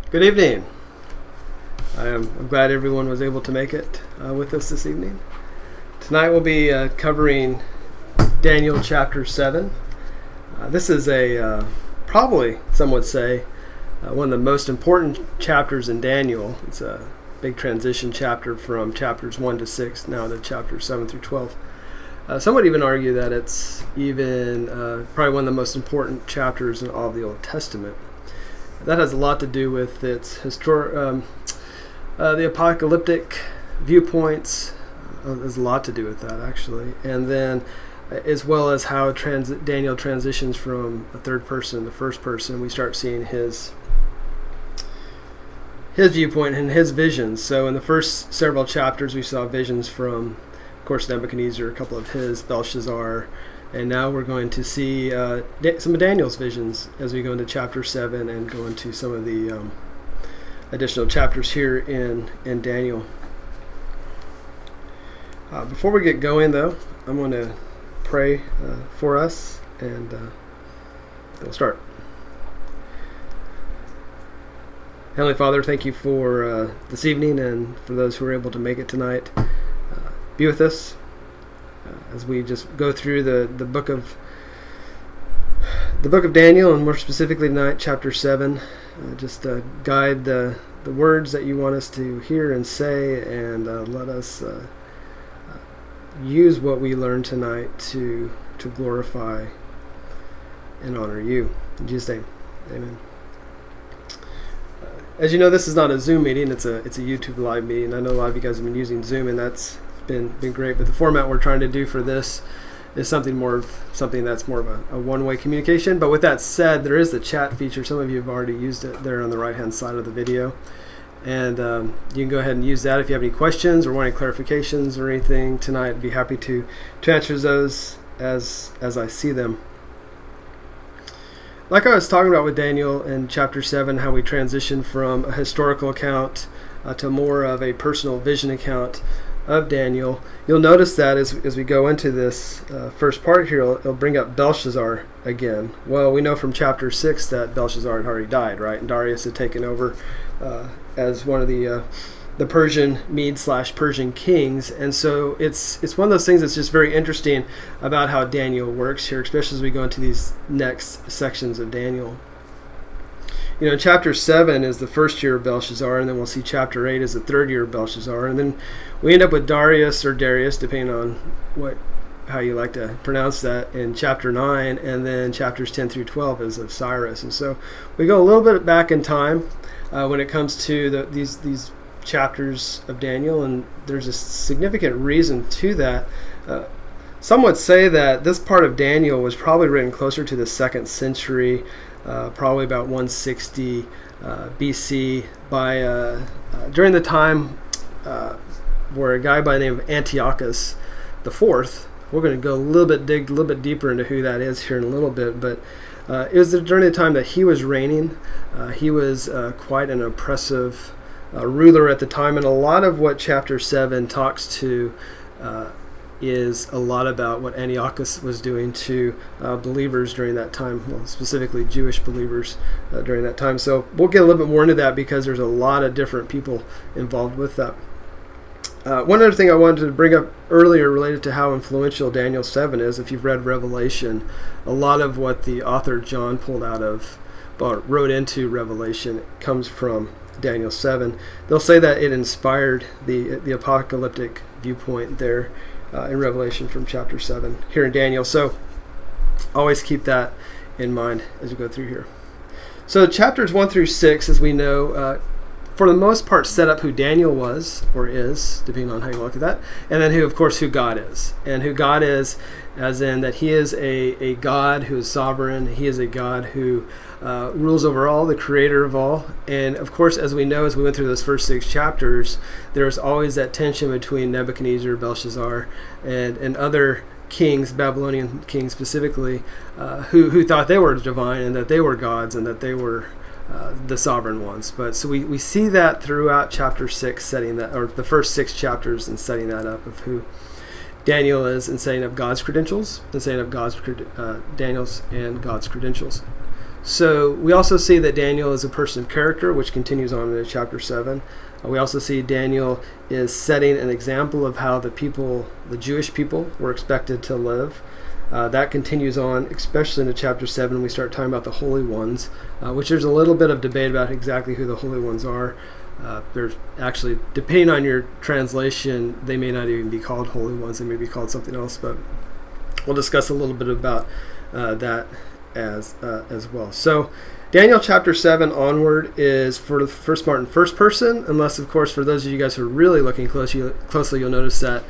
Good evening. I'm glad everyone was able to make it with us this evening. Tonight we'll be covering Daniel chapter 7. This is probably, some would say, one of the most important chapters in Daniel. It's a big transition chapter from chapters 1 to 6, now to chapters 7 through 12. Some would even argue that it's even probably one of the most important chapters in all of the Old Testament. That has a lot to do with its the apocalyptic viewpoints. There's a lot to do with that, actually. And then, as well as how Daniel transitions from a third person to first person, we start seeing his viewpoint and his visions. So in the first several chapters, we saw visions from, of course, Nebuchadnezzar, a couple of his, Belshazzar, and now we're going to see some of Daniel's visions as we go into chapter 7 and go into some of the additional chapters here in Daniel. Before we get going, though, I'm going to pray for us, and we'll start. Heavenly Father, thank you for this evening and for those who are able to make it tonight. Be with us as we just go through the book of Daniel, and more specifically tonight, chapter 7. Just guide the words that you want us to hear and say, and let us use what we learn tonight to glorify and honor you. In Jesus' name, amen. As you know, this is not a Zoom meeting; it's a YouTube live meeting. I know a lot of you guys have been using Zoom, and that's been great. But the format we're trying to do for this is something that's more of a one-way communication. But with that said, there is the chat feature. Some of you have already used it there on the right-hand side of the video, and you can go ahead and use that if you have any questions or want any clarifications or anything tonight. I'd be happy to answer those as I see them. Like I was talking about with Daniel in chapter 7, how we transition from a historical account to more of a personal vision account of Daniel. You'll notice that as we go into this first part here, it'll bring up Belshazzar again. Well, we know from chapter 6 that Belshazzar had already died, right? And Darius had taken over as one of the Persian Mede/Persian kings. And so it's one of those things that's just very interesting about how Daniel works here, especially as we go into these next sections of Daniel. You know, chapter 7 is the first year of Belshazzar, and then we'll see chapter 8 is the third year of Belshazzar, and then we end up with Darius, or Darius, depending on how you like to pronounce that, in chapter 9, and then chapters 10 through 12 is of Cyrus. And so we go a little bit back in time when it comes to these chapters of Daniel, and there's a significant reason to that. Some would say that this part of Daniel was probably written closer to the 2nd century, probably about 160 BC, during the time where a guy by the name of Antiochus IV. We're going to dig a little bit deeper into who that is here in a little bit, but it was during the time that he was reigning. He was quite an oppressive ruler at the time, and a lot of what chapter 7 talks to is a lot about what Antiochus was doing to believers during that time, well, specifically Jewish believers during that time. So we'll get a little bit more into that because there's a lot of different people involved with that. One other thing I wanted to bring up earlier related to how influential Daniel 7 is, if you've read Revelation, a lot of what the author John wrote into Revelation comes from Daniel 7. They'll say that it inspired the apocalyptic viewpoint there in Revelation from chapter 7 here in Daniel. So always keep that in mind as we go through here. So chapters 1 through 6, as we know, for the most part set up who Daniel was or is, depending on how you look at that, and then who God is. And who God is, as in that he is a God who is sovereign. He is a God who rules over all, the creator of all. And of course, as we know, as we went through those first 6 chapters, there's always that tension between Nebuchadnezzar, Belshazzar, and other kings, Babylonian kings specifically, who thought they were divine and that they were gods and that they were the sovereign ones. But so we see that throughout chapter 6, setting that, or the first 6 chapters, and setting that up of who Daniel is, and setting up God's credentials, and setting up Daniel's and God's credentials. So we also see that Daniel is a person of character, which continues on into chapter 7. We also see Daniel is setting an example of how the Jewish people, were expected to live. That continues on, especially into chapter 7. We start talking about the holy ones, which there's a little bit of debate about exactly who the holy ones are. There's actually, depending on your translation, they may not even be called holy ones. They may be called something else, but we'll discuss a little bit about that as well. So Daniel chapter 7 onward is for the first part in first person, unless, of course, for those of you guys who are really looking closely, you'll notice that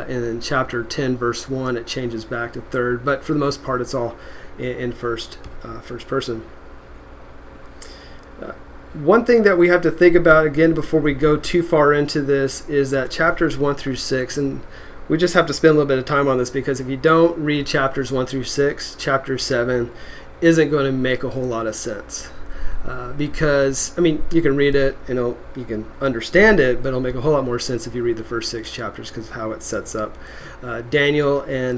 in chapter 10, verse 1, it changes back to third. But for the most part, it's all in first person. One thing that we have to think about, again, before we go too far into this, is that chapters 1 through 6, and we just have to spend a little bit of time on this, because if you don't read chapters 1 through 6, chapter 7 isn't going to make a whole lot of sense. Because, I mean, you can read it, and you can understand it, but it'll make a whole lot more sense if you read the first 6 chapters, because of how it sets up Daniel and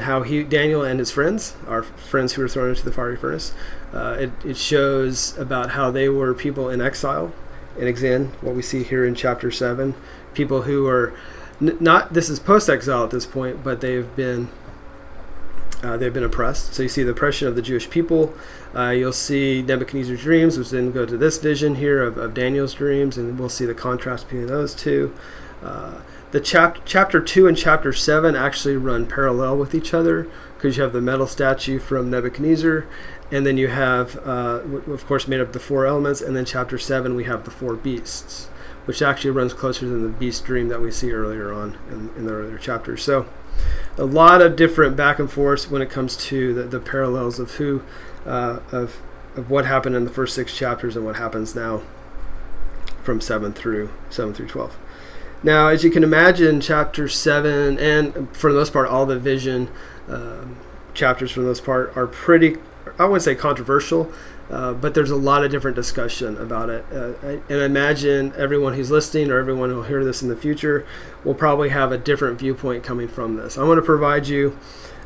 Daniel and his friends, our friends who were thrown into the fiery furnace. It shows about how they were people in exile. And again, what we see here in chapter 7, people who are not, this is post-exile at this point, but they've been oppressed. So you see the oppression of the Jewish people. You'll see Nebuchadnezzar's dreams, which then go to this vision here of Daniel's dreams, and we'll see the contrast between those two. The chapter 2 and chapter 7 actually run parallel with each other, because you have the metal statue from Nebuchadnezzar, and then you have, of course, made up the 4 elements, and then chapter 7 we have the 4 beasts, which actually runs closer than the beast dream that we see earlier on in the earlier chapters. So a lot of different back and forth when it comes to the parallels of who of what happened in the first 6 chapters and what happens now from 7 through 12. Now, as you can imagine, chapter 7, and for the most part all the vision chapters for the most part, are pretty, I wouldn't say controversial, but there's a lot of different discussion about it. And I imagine everyone who's listening, or everyone who will hear this in the future, will probably have a different viewpoint coming from this. I want to provide you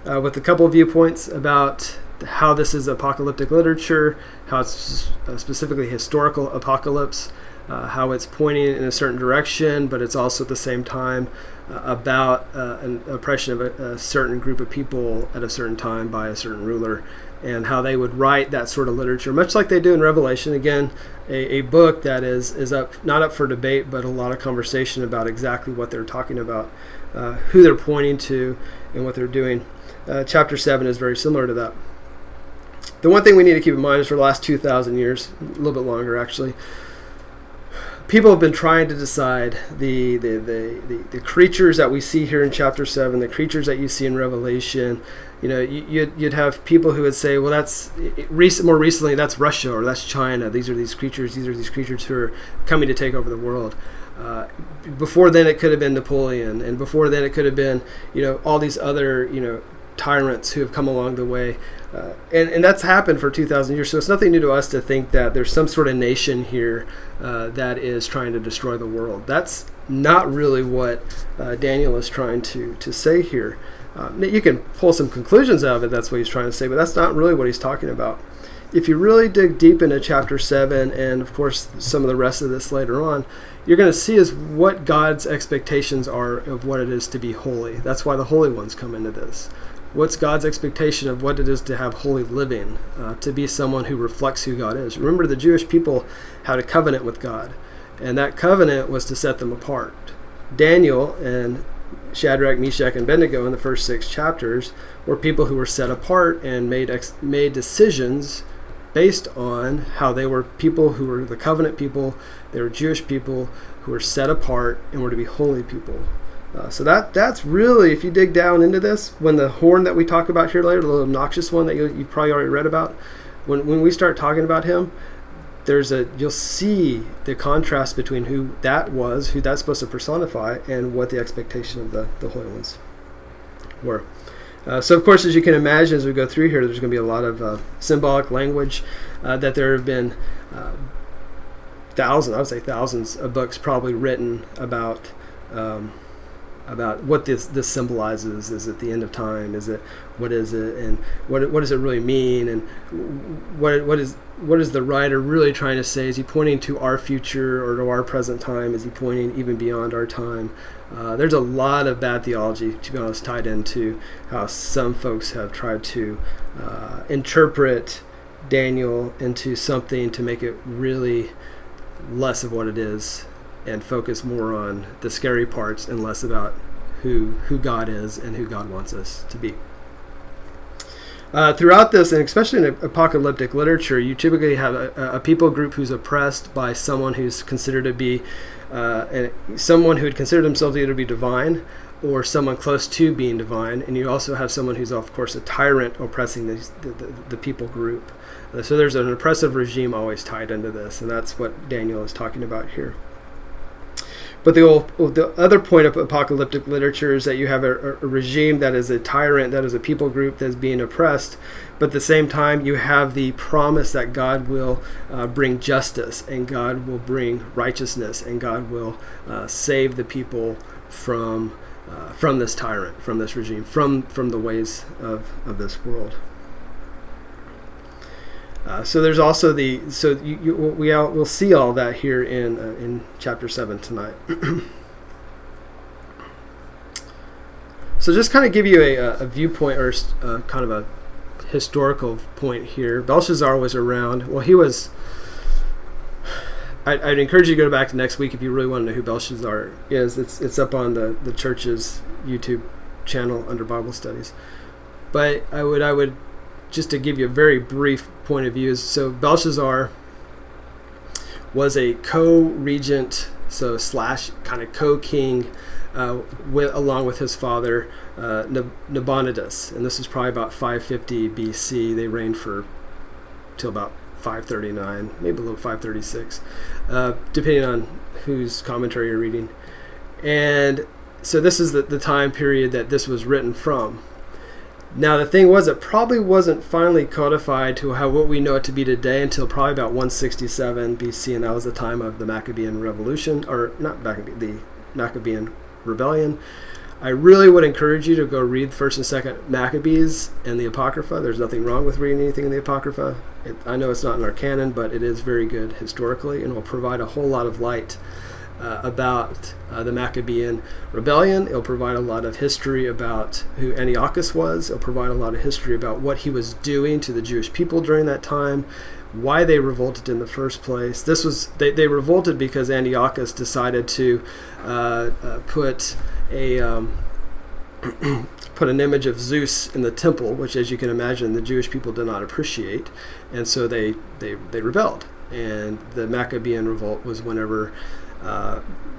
with a couple of viewpoints about how this is apocalyptic literature, how it's specifically historical apocalypse, how it's pointing in a certain direction, but it's also at the same time about an oppression of a certain group of people at a certain time by a certain ruler, and how they would write that sort of literature, much like they do in Revelation. Again, a book that is not up for debate, but a lot of conversation about exactly what they're talking about, who they're pointing to, and what they're doing. Chapter 7 is very similar to that. The one thing we need to keep in mind is for the last 2,000 years, a little bit longer actually, people have been trying to decide the creatures that we see here in chapter 7, the creatures that you see in Revelation. You know, you'd have people who would say, well, that's more recently, that's Russia or that's China. These are these creatures who are coming to take over the world. Before then, it could have been Napoleon, and before then, it could have been, all these other, tyrants who have come along the way. And that's happened for 2,000 years. So it's nothing new to us to think that there's some sort of nation here that is trying to destroy the world. That's not really what Daniel is trying to say here. You can pull some conclusions out of it, that's what he's trying to say, but that's not really what he's talking about. If you really dig deep into chapter 7, and of course some of the rest of this later on, you're going to see is what God's expectations are of what it is to be holy. That's why the holy ones come into this. What's God's expectation of what it is to have holy living, to be someone who reflects who God is? Remember, the Jewish people had a covenant with God, and that covenant was to set them apart. Daniel and Shadrach, Meshach, and Abednego in the first 6 chapters were people who were set apart and made decisions based on how they were people who were the covenant people. They were Jewish people who were set apart and were to be holy people. So that's really, if you dig down into this, when the horn that we talk about here later, the little obnoxious one that you've probably already read about, when we start talking about him, you'll see the contrast between who that's supposed to personify, and what the expectation of the holy ones were. So of course, as you can imagine, as we go through here, there's going to be a lot of symbolic language, that there have been thousands of books probably written about about what this symbolizes. Is it the end of time? What is it, and what does it really mean? And what is the writer really trying to say? Is he pointing to our future or to our present time? Is he pointing even beyond our time? There's a lot of bad theology, to be honest, tied into how some folks have tried to interpret Daniel into something to make it really less of what it is, and focus more on the scary parts and less about who God is and who God wants us to be. Throughout this, and especially in apocalyptic literature, you typically have a people group who's oppressed by someone who's considered to be someone who would consider themselves either to be divine or someone close to being divine, and you also have someone who's, of course, a tyrant oppressing the people group. So there's an oppressive regime always tied into this, and that's what Daniel is talking about here. But the other point of apocalyptic literature is that you have a regime that is a tyrant, that is a people group that is being oppressed, but at the same time you have the promise that God will bring justice, and God will bring righteousness, and God will save the people from this tyrant, from this regime, from the ways of this world. So there's also we'll see all that here in chapter 7 tonight. So just kind of give you a viewpoint, or kind of a historical point here. Belshazzar was around. Well, he was. I'd encourage you to go back to next week if you really want to know who Belshazzar is. It's up on the church's YouTube channel under Bible studies. But I would just to give you a very brief point of view. So Belshazzar was a co-regent, so / kind of co-king, along with his father Nabonidus, and this is probably about 550 BC. They reigned till about 539, maybe a little 536, depending on whose commentary you're reading. And so this is the time period that this was written from. Now the thing was, it probably wasn't finally codified to what we know it to be today until probably about 167 BC, and that was the time of the Maccabean Revolution, or not Maccabean, the Maccabean Rebellion. I really would encourage you to go read 1st and 2nd Maccabees and the Apocrypha. There's nothing wrong with reading anything in the Apocrypha. I know it's not in our canon, but it is very good historically, and will provide a whole lot of light about the Maccabean Rebellion. It'll provide a lot of history about who Antiochus was. It'll provide a lot of history about what he was doing to the Jewish people during that time, why they revolted in the first place. They revolted because Antiochus decided to put an image of Zeus in the temple, which, as you can imagine, the Jewish people did not appreciate, and so they rebelled. And the Maccabean revolt was whenever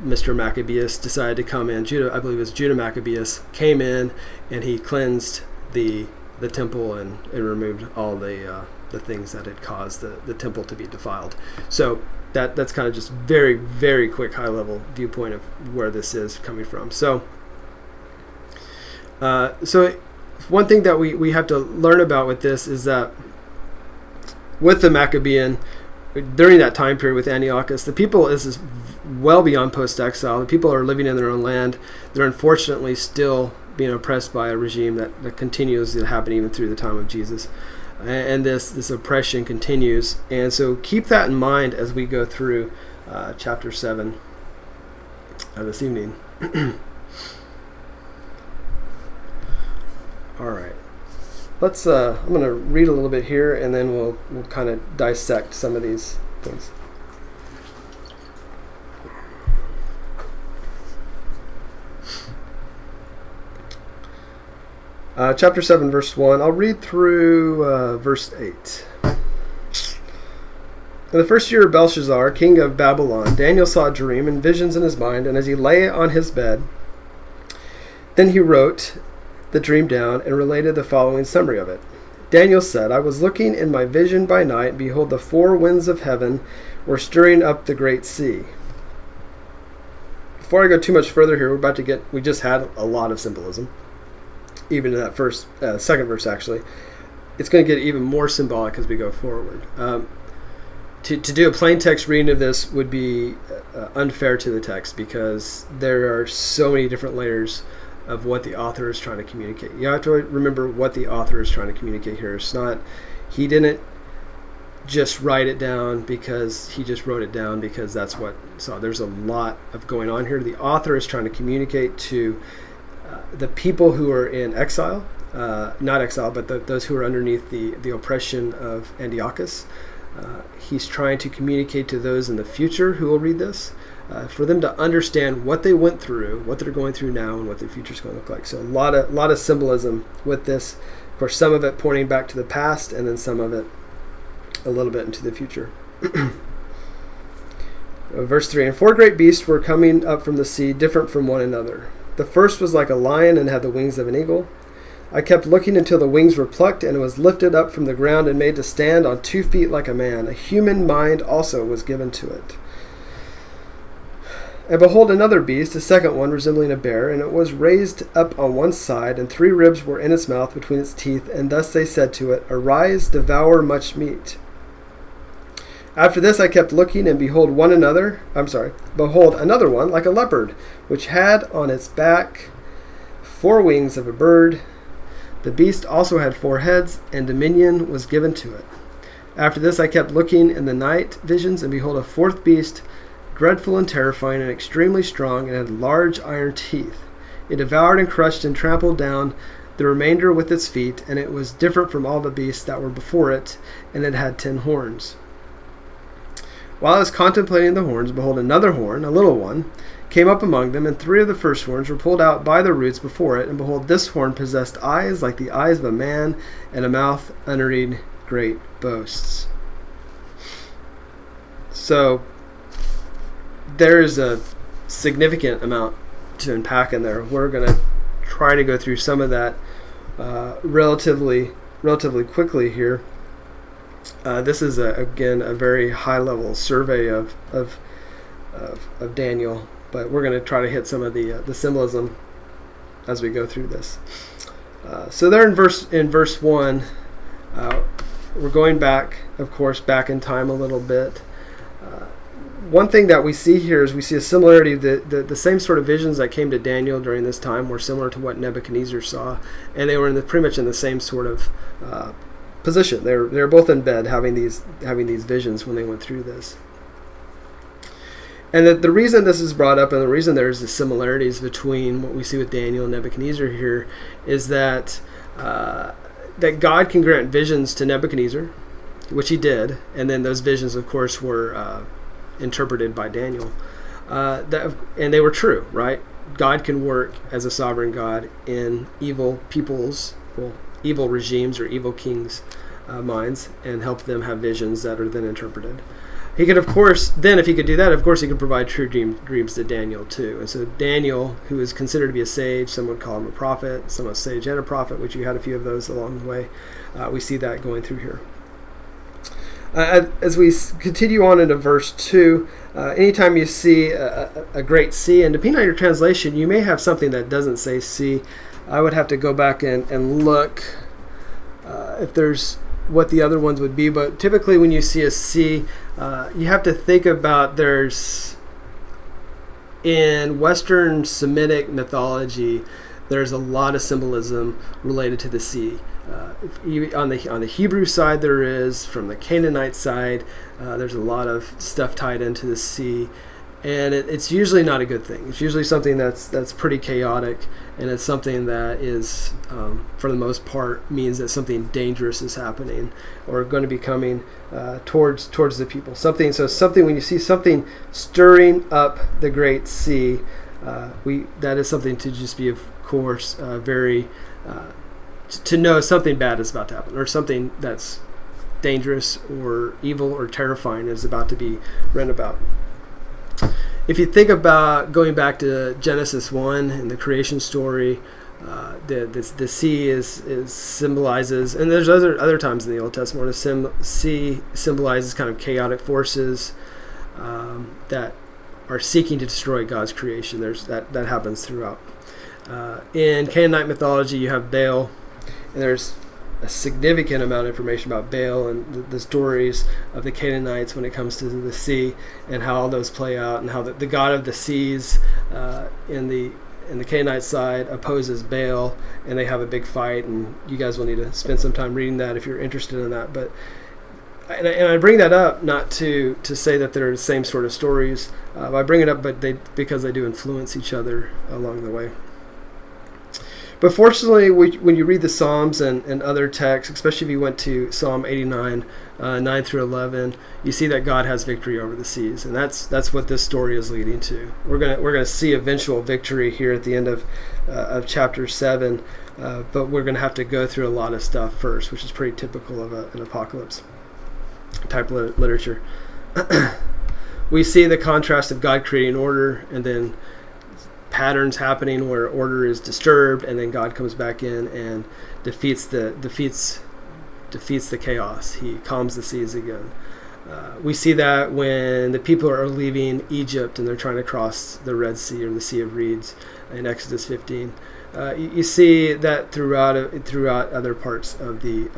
Mr. Maccabeus decided to come in. I believe it was Judah Maccabeus came in, and he cleansed the temple and removed all the things that had caused the temple to be defiled. So that's kind of just very, very quick high-level viewpoint of where this is coming from. So one thing that we have to learn about with this is that with the Maccabean, during that time period with Antiochus, the people, this is well beyond post-exile. The people are living in their own land. They're unfortunately still being oppressed by a regime that continues to happen even through the time of Jesus. And this oppression continues. And so keep that in mind as we go through chapter 7 this evening. All right. Let's. I'm going to read a little bit here, and then we'll kind of dissect some of these things. Chapter 7, verse 1. I'll read through verse 8. In the first year of Belshazzar, king of Babylon, Daniel saw a dream and visions in his mind, and as he lay on his bed, then he wrote the dream down and related the following summary of it. Daniel said, I was looking in my vision by night, and behold, the four winds of heaven were stirring up the great sea. Before I go too much further here, we just had a lot of symbolism. Even in that second verse, actually. It's going to get even more symbolic as we go forward. to do a plain text reading of this would be unfair to the text, because there are so many different layers of what the author is trying to communicate. You have to remember what the author is trying to communicate here. It's not, he didn't just write it down because he just wrote it down because that's what. So there's a lot of going on here. The author is trying to communicate to the people who are in exile, not exile, but those who are underneath the oppression of Antiochus. He's trying to communicate to those in the future who will read this, for them to understand what they went through, what they're going through now, and what the future is going to look like. So a lot of symbolism with this. Of course, some of it pointing back to the past, and then some of it a little bit into the future. Verse 3, and 4 great beasts were coming up from the sea, different from one another. The first was like a lion and had the wings of an eagle. I kept looking until the wings were plucked, and it was lifted up from the ground and made to stand on 2 feet like a man. A human mind also was given to it. And behold, another beast, a second one, resembling a bear, and it was raised up on one side, and 3 ribs were in its mouth between its teeth, and thus they said to it, Arise, devour much meat. After this I kept looking, and behold, another one, like a leopard, which had on its back 4 wings of a bird. The beast also had 4 heads, and dominion was given to it. After this I kept looking in the night visions, and behold, a 4th beast, dreadful and terrifying and extremely strong, and had large iron teeth. It devoured and crushed and trampled down the remainder with its feet, and it was different from all the beasts that were before it, and it had 10 horns. While I was contemplating the horns, behold, another horn, a little one, came up among them, and 3 of the first horns were pulled out by the roots before it, and behold, this horn possessed eyes like the eyes of a man, and a mouth uttering great boasts. So there is a significant amount to unpack in there. We're going to try to go through some of that relatively quickly here. This is again a very high-level survey of Daniel, but we're going to try to hit some of the symbolism as we go through this. So there in verse 1, we're going back, of course, back in time a little bit. One thing that we see here is we see a similarity. The same sort of visions that came to Daniel during this time were similar to what Nebuchadnezzar saw, and they were pretty much in the same sort of position. They were both in bed having these visions when they went through this. And the reason this is brought up, and the reason there's the similarities between what we see with Daniel and Nebuchadnezzar here, is that that God can grant visions to Nebuchadnezzar, which he did, and then those visions, of course, were interpreted by Daniel, and they were true, right? God can work as a sovereign God in evil people's, evil regimes or evil kings' minds, and help them have visions that are then interpreted. He could, of course, then if he could do that, of course he could provide true dreams to Daniel too. And so Daniel, who is considered to be a sage, some would call him a prophet, some a sage and a prophet, which you had a few of those along the way. We see that going through here. As we continue on into verse 2, anytime you see a great sea, and depending on your translation, you may have something that doesn't say sea. I would have to go back and look if there's what the other ones would be, but typically when you see a sea, you have to think about in Western Semitic mythology, there's a lot of symbolism related to the sea. On the Hebrew side there is, from the Canaanite side, there's a lot of stuff tied into the sea, and it's usually not a good thing. It's usually something that's pretty chaotic, and it's something that is, for the most part, means that something dangerous is happening or going to be coming towards the people. Something when you see something stirring up the great sea, that is something to just be, of course, very to know something bad is about to happen, or something that's dangerous or evil or terrifying is about to be written about. If you think about going back to Genesis 1 and the creation story, the sea is symbolizes, and there's other times in the Old Testament where the sea symbolizes kind of chaotic forces that are seeking to destroy God's creation. That happens throughout. In Canaanite mythology, you have Baal, and there's a significant amount of information about Baal and the stories of the Canaanites when it comes to the sea and how all those play out, and how the god of the seas in the Canaanite side opposes Baal, and they have a big fight, and you guys will need to spend some time reading that if you're interested in that. But and I bring that up not to say that they're the same sort of stories. I bring it up because they do influence each other along the way. But fortunately, when you read the Psalms and other texts, especially if you went to Psalm 89, 9 through 11, you see that God has victory over the seas, and that's what this story is leading to. We're gonna see eventual victory here at the end of chapter 7, but we're gonna have to go through a lot of stuff first, which is pretty typical of an apocalypse type literature. We see the contrast of God creating order, and then patterns happening where order is disturbed, and then God comes back in and defeats the chaos. He calms the seas again. We see that when the people are leaving Egypt and they're trying to cross the Red Sea or the Sea of Reeds in Exodus 15. You see that throughout other parts of the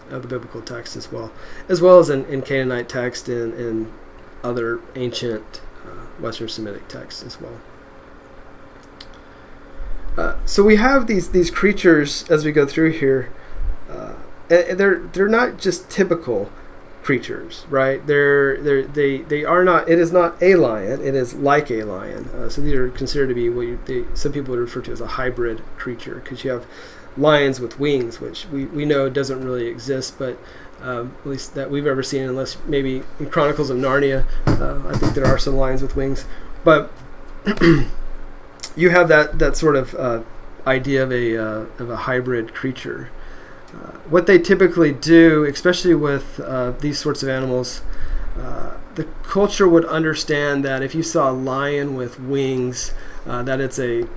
biblical text as well as in Canaanite text and in other ancient Western Semitic texts as well. So we have these creatures as we go through here. And they're not just typical creatures, right? They are not. It is not a lion. It is like a lion. So these are considered to be some people would refer to as a hybrid creature, because you have lions with wings, which we know doesn't really exist, but at least that we've ever seen, unless maybe in Chronicles of Narnia. I think there are some lions with wings, but you have that sort of idea of a hybrid creature. What they typically do, especially with these sorts of animals, the culture would understand that if you saw a lion with wings, that it's a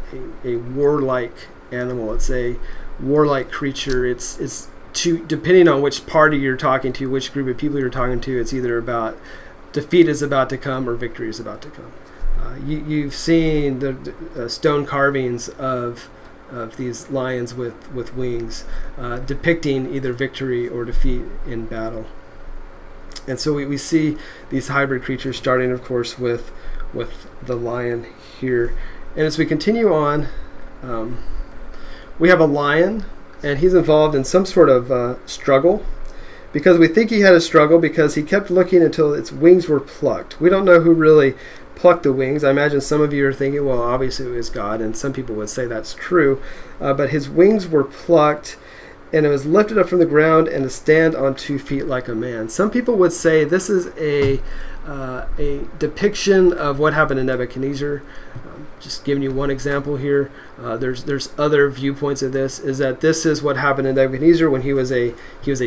warlike animal. It's a warlike creature. It's depending on which party you're talking to, which group of people you're talking to, it's either about defeat is about to come or victory is about to come. You've seen the stone carvings of these lions with wings, depicting either victory or defeat in battle. And so we see these hybrid creatures, starting, of course, with the lion here. And as we continue on, we have a lion, and he's involved in some sort of struggle, because we think he had a struggle because he kept looking until its wings were plucked. We don't know who really plucked the wings. I imagine some of you are thinking, well, obviously it was God, and some people would say that's true. But his wings were plucked, and it was lifted up from the ground and to stand on 2 feet like a man. Some people would say this is a depiction of what happened to Nebuchadnezzar. Just giving you one example here. There's other viewpoints of this. Is that this is what happened to Nebuchadnezzar when he was a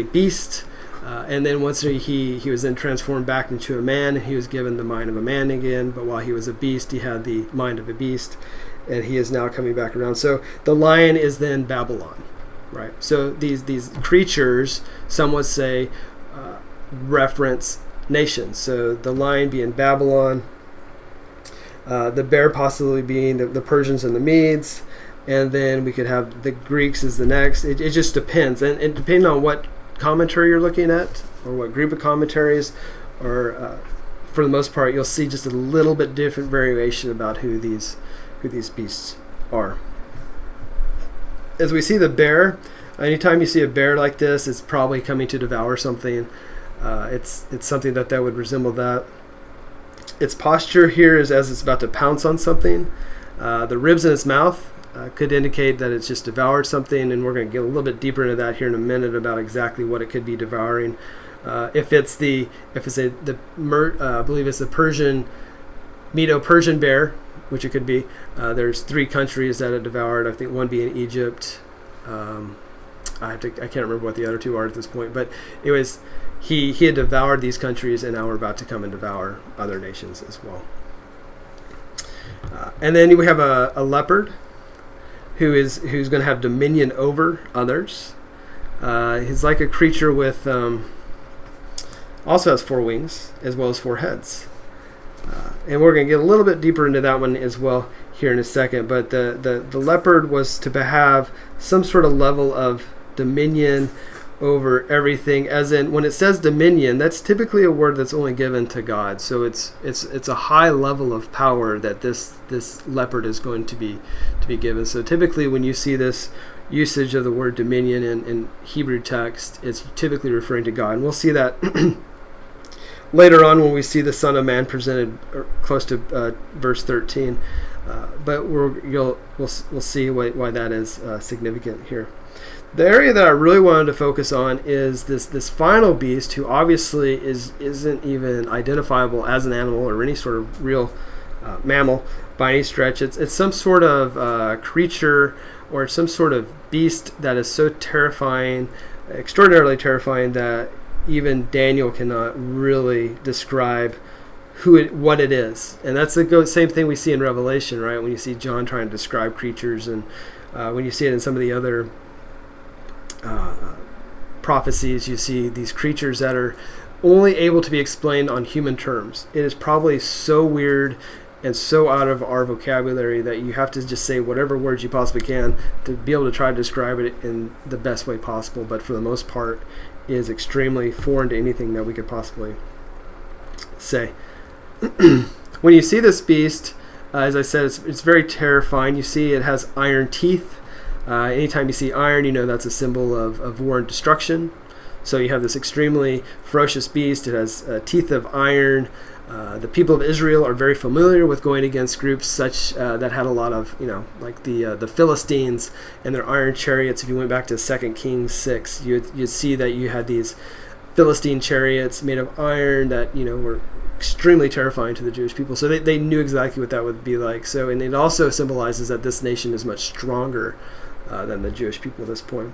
beast. And then once he was then transformed back into a man, and he was given the mind of a man again. But while he was a beast, he had the mind of a beast, and he is now coming back around. So the lion is then Babylon, right? So these creatures, some would say, reference nations. So the lion being Babylon, the bear possibly being the Persians and the Medes, and then we could have the Greeks as the next. It just depends, and depending on what commentary you're looking at or what group of commentaries, or for the most part you'll see just a little bit different variation about who these beasts are. As we see the bear, anytime you see a bear like this, it's probably coming to devour something. It's something that would resemble that. Its posture here is as it's about to pounce on something. The ribs in its mouth could indicate that it's just devoured something, and we're going to get a little bit deeper into that here in a minute about exactly what it could be devouring. I believe it's the Medo-Persian bear, which it could be. There's 3 countries that it devoured. I think one being Egypt. I can't remember what the other 2 are at this point, but it was he had devoured these countries, and now we're about to come and devour other nations as well. And then we have a leopard who's going to have dominion over others. He's like a creature with also has 4 wings as well as 4 heads. And we're going to get a little bit deeper into that one as well here in a second. But the leopard was to have some sort of level of dominion over everything, as in when it says dominion, that's typically a word that's only given to God. So it's a high level of power that this leopard is going to be given. So typically when you see this usage of the word dominion in Hebrew text, it's typically referring to God. And we'll see that later on when we see the Son of Man presented close to verse 13. But we'll see why that is significant here. The area that I really wanted to focus on is this final beast, who obviously isn't even identifiable as an animal or any sort of real mammal by any stretch. It's some sort of creature or some sort of beast that is so terrifying, extraordinarily terrifying, that even Daniel cannot really describe what it is. And that's the same thing we see in Revelation, right? When you see John trying to describe creatures, and when you see it in some of the other prophecies, you see these creatures that are only able to be explained on human terms. It is probably so weird and so out of our vocabulary that you have to just say whatever words you possibly can to be able to try to describe it in the best way possible. But for the most part, it is extremely foreign to anything that we could possibly say. When you see this beast, as I said, it's very terrifying. You see it has iron teeth. Anytime you see iron, you know that's a symbol of war and destruction. So you have this extremely ferocious beast. It has teeth of iron. The people of Israel are very familiar with going against groups such that had a lot of, like the Philistines and their iron chariots. If you went back to 2 Kings 6, you'd see that you had these Philistine chariots made of iron that, were extremely terrifying to the Jewish people. So they knew exactly what that would be like. So, and it also symbolizes that this nation is much stronger than the Jewish people at this point.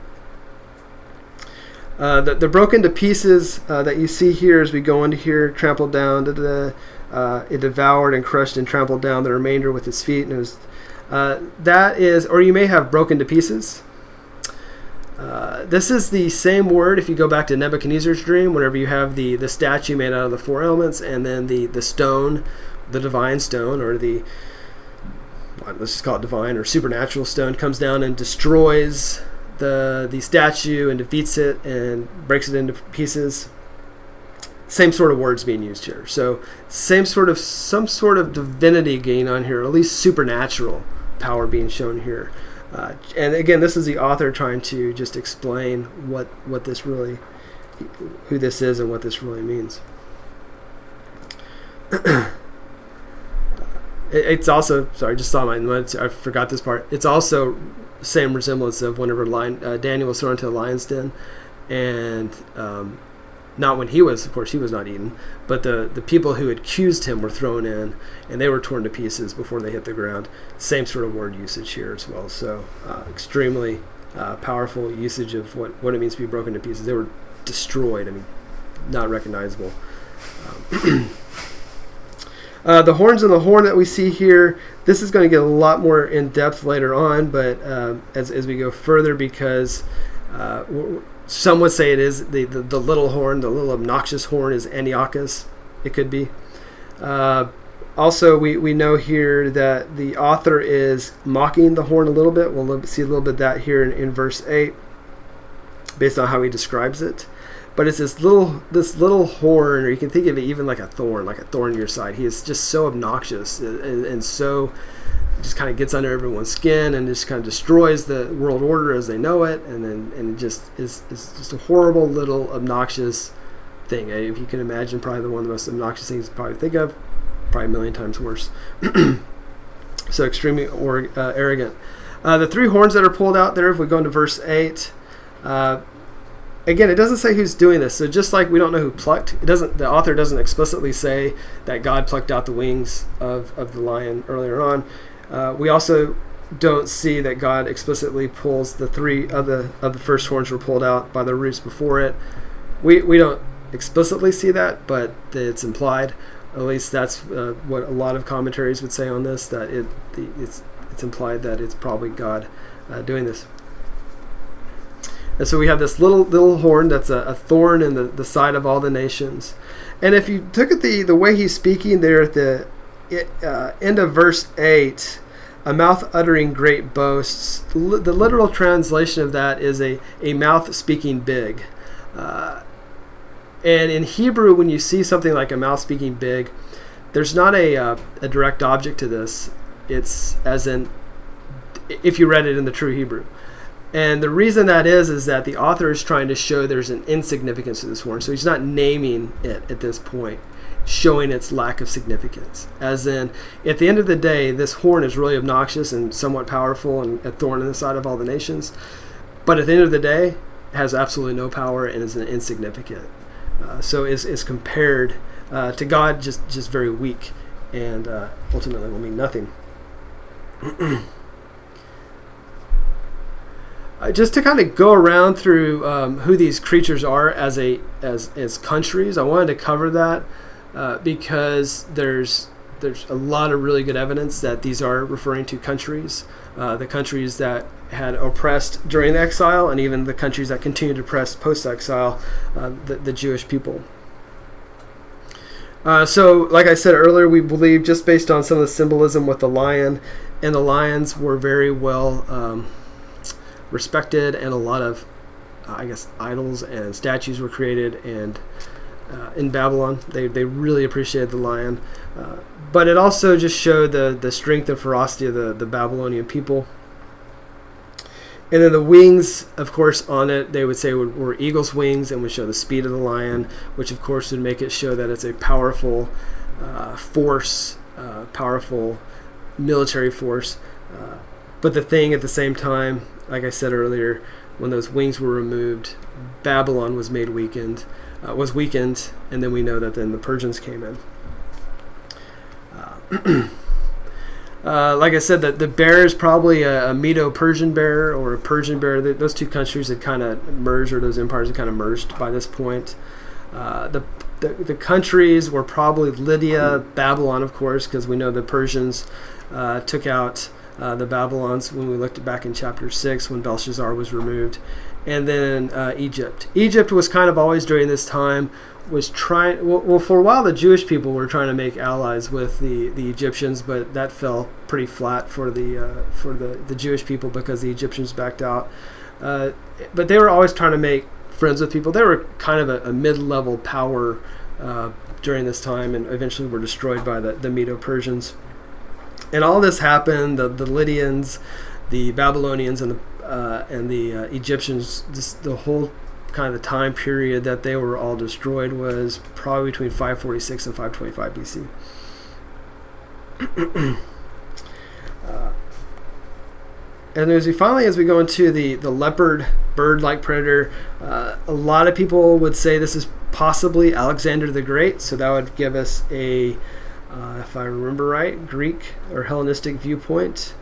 The broken to pieces that you see here as we go into here, trampled down, it devoured and crushed and trampled down the remainder with its feet. And it was, that is, or you may have broken to pieces. This is the same word if you go back to Nebuchadnezzar's dream, whenever you have the statue made out of the four elements, and then the stone, the divine stone, or let's just call it divine or supernatural stone, comes down and destroys the statue and defeats it and breaks it into pieces. Same sort of words being used here. So some sort of divinity gain on here, or at least supernatural power being shown here. And again, this is the author trying to just explain what this really, who this is and what this really means. It's also, sorry, I just saw my notes. I forgot this part. It's also same resemblance of whenever Daniel was thrown into the lion's den, and not when he was, of course, he was not eaten, but the people who accused him were thrown in, and they were torn to pieces before they hit the ground. Same sort of word usage here as well. So extremely powerful usage of what it means to be broken to pieces. They were destroyed. I mean, not recognizable. The horns and the horn that we see here, this is going to get a lot more in depth later on, but as we go further, because some would say it is the little horn, the little obnoxious horn is Antiochus. It could be. Also, we know here that the author is mocking the horn a little bit. We'll see a little bit of that here in verse 8, based on how he describes it. But it's this little horn, or you can think of it even like a thorn in your side. He is just so obnoxious and so just kind of gets under everyone's skin and just kind of destroys the world order as they know it, and it just is just a horrible little obnoxious thing. If you can imagine, probably one of the most obnoxious things you probably think of, probably a million times worse. So extremely arrogant. The three horns that are pulled out there, if we go into verse 8, again, it doesn't say who's doing this. So just like we don't know who plucked, the author doesn't explicitly say that God plucked out the wings of the lion earlier on. We also don't see that God explicitly pulls the three of the first horns were pulled out by the roots before it. We don't explicitly see that, but it's implied. At least that's what a lot of commentaries would say on this, that it's implied that it's probably God doing this. And so we have this little horn that's a thorn in the side of all the nations. And if you look at the way he's speaking there at the end of verse 8, a mouth uttering great boasts. The literal translation of that is a mouth speaking big. And in Hebrew, when you see something like a mouth speaking big, there's not a direct object to this. It's as in, if you read it in the true Hebrew. And the reason that is that the author is trying to show there's an insignificance to this horn. So he's not naming it at this point, showing its lack of significance. As in, at the end of the day, this horn is really obnoxious and somewhat powerful and a thorn in the side of all the nations. But at the end of the day, it has absolutely no power and is insignificant. So is compared to God, just very weak, and ultimately will mean nothing. Just to kind of go around through who these creatures are as countries, I wanted to cover that because there's a lot of really good evidence that these are referring to countries, the countries that had oppressed during the exile, and even the countries that continue to oppress post-exile, the Jewish people. So, like I said earlier, we believe, just based on some of the symbolism with the lion, and the lions were very well respected, and a lot of, idols and statues were created, and in Babylon, they really appreciated the lion. But it also just showed the strength and ferocity of the Babylonian people. And then the wings, of course, on it, they would say were eagle's wings and would show the speed of the lion, which of course would make it show that it's a powerful force, powerful military force. But the thing at the same time, like I said earlier, when those wings were removed, Babylon was weakened, and then we know that then the Persians came in. Like I said, the bear is probably a Medo-Persian bear or a Persian bear. Those two countries had kind of merged, or those empires had kind of merged by this point. The countries were probably Lydia, Babylon, of course, because we know the Persians took out the Babylons when we looked back in chapter 6 when Belshazzar was removed. And then Egypt. Egypt was kind of always during this time was trying, well, for a while the Jewish people were trying to make allies with the Egyptians, but that fell pretty flat for the Jewish people because the Egyptians backed out. But they were always trying to make friends with people. They were kind of a mid-level power during this time, and eventually were destroyed by the Medo-Persians. And all this happened, the Lydians, the Babylonians, and the Egyptians, just the whole kind of the time period that they were all destroyed was probably between 546 and 525 BC. And as we go into the leopard bird-like predator, a lot of people would say this is possibly Alexander the Great, so that would give us a, if I remember right, Greek or Hellenistic viewpoint.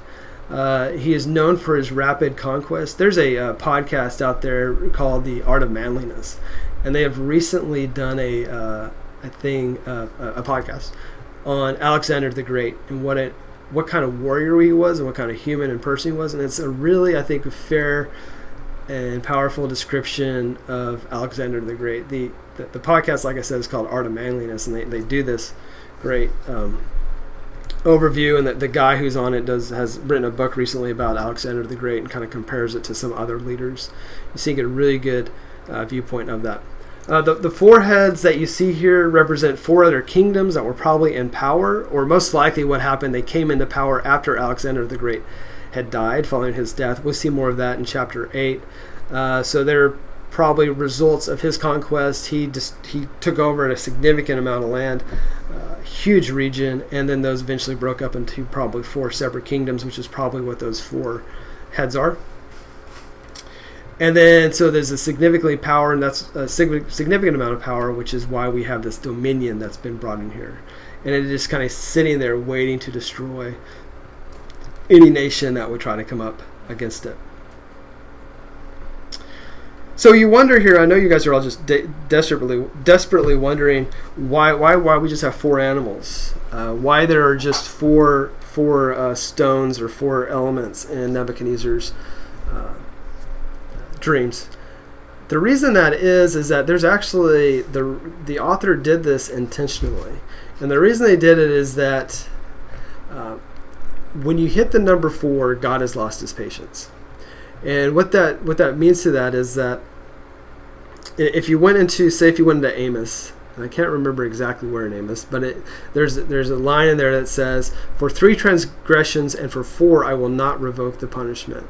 He is known for his rapid conquest. There's a podcast out there called The Art of Manliness, and they have recently done a podcast on Alexander the Great and what kind of warrior he was and what kind of human and person he was. And it's a really, I think, fair and powerful description of Alexander the Great. The podcast, like I said, is called Art of Manliness, and they do this great overview, and the guy who's on it has written a book recently about Alexander the Great and kind of compares it to some other leaders. You see a really good viewpoint of that. The four heads that you see here represent four other kingdoms that were probably in power, or most likely what happened, they came into power after Alexander the Great had died, following his death. We'll see more of that in chapter 8. So they're probably results of his conquest. He took over a significant amount of land, huge region, and then those eventually broke up into probably four separate kingdoms, which is probably what those four heads are. And then so there's a significant power, and that's a significant amount of power, which is why we have this dominion that's been brought in here, and it is just kind of sitting there waiting to destroy any nation that would try to come up against it. So you wonder here, I know you guys are all just desperately wondering why we just have four animals, why there are just four stones or four elements in Nebuchadnezzar's dreams. The reason that is that there's actually the author did this intentionally, and the reason they did it is that when you hit the number 4, God has lost his patience. And what that means to that is that if you went into, say if you went into Amos, and I can't remember exactly where in Amos, but there's a line in there that says, for 3 transgressions and for 4 I will not revoke the punishment.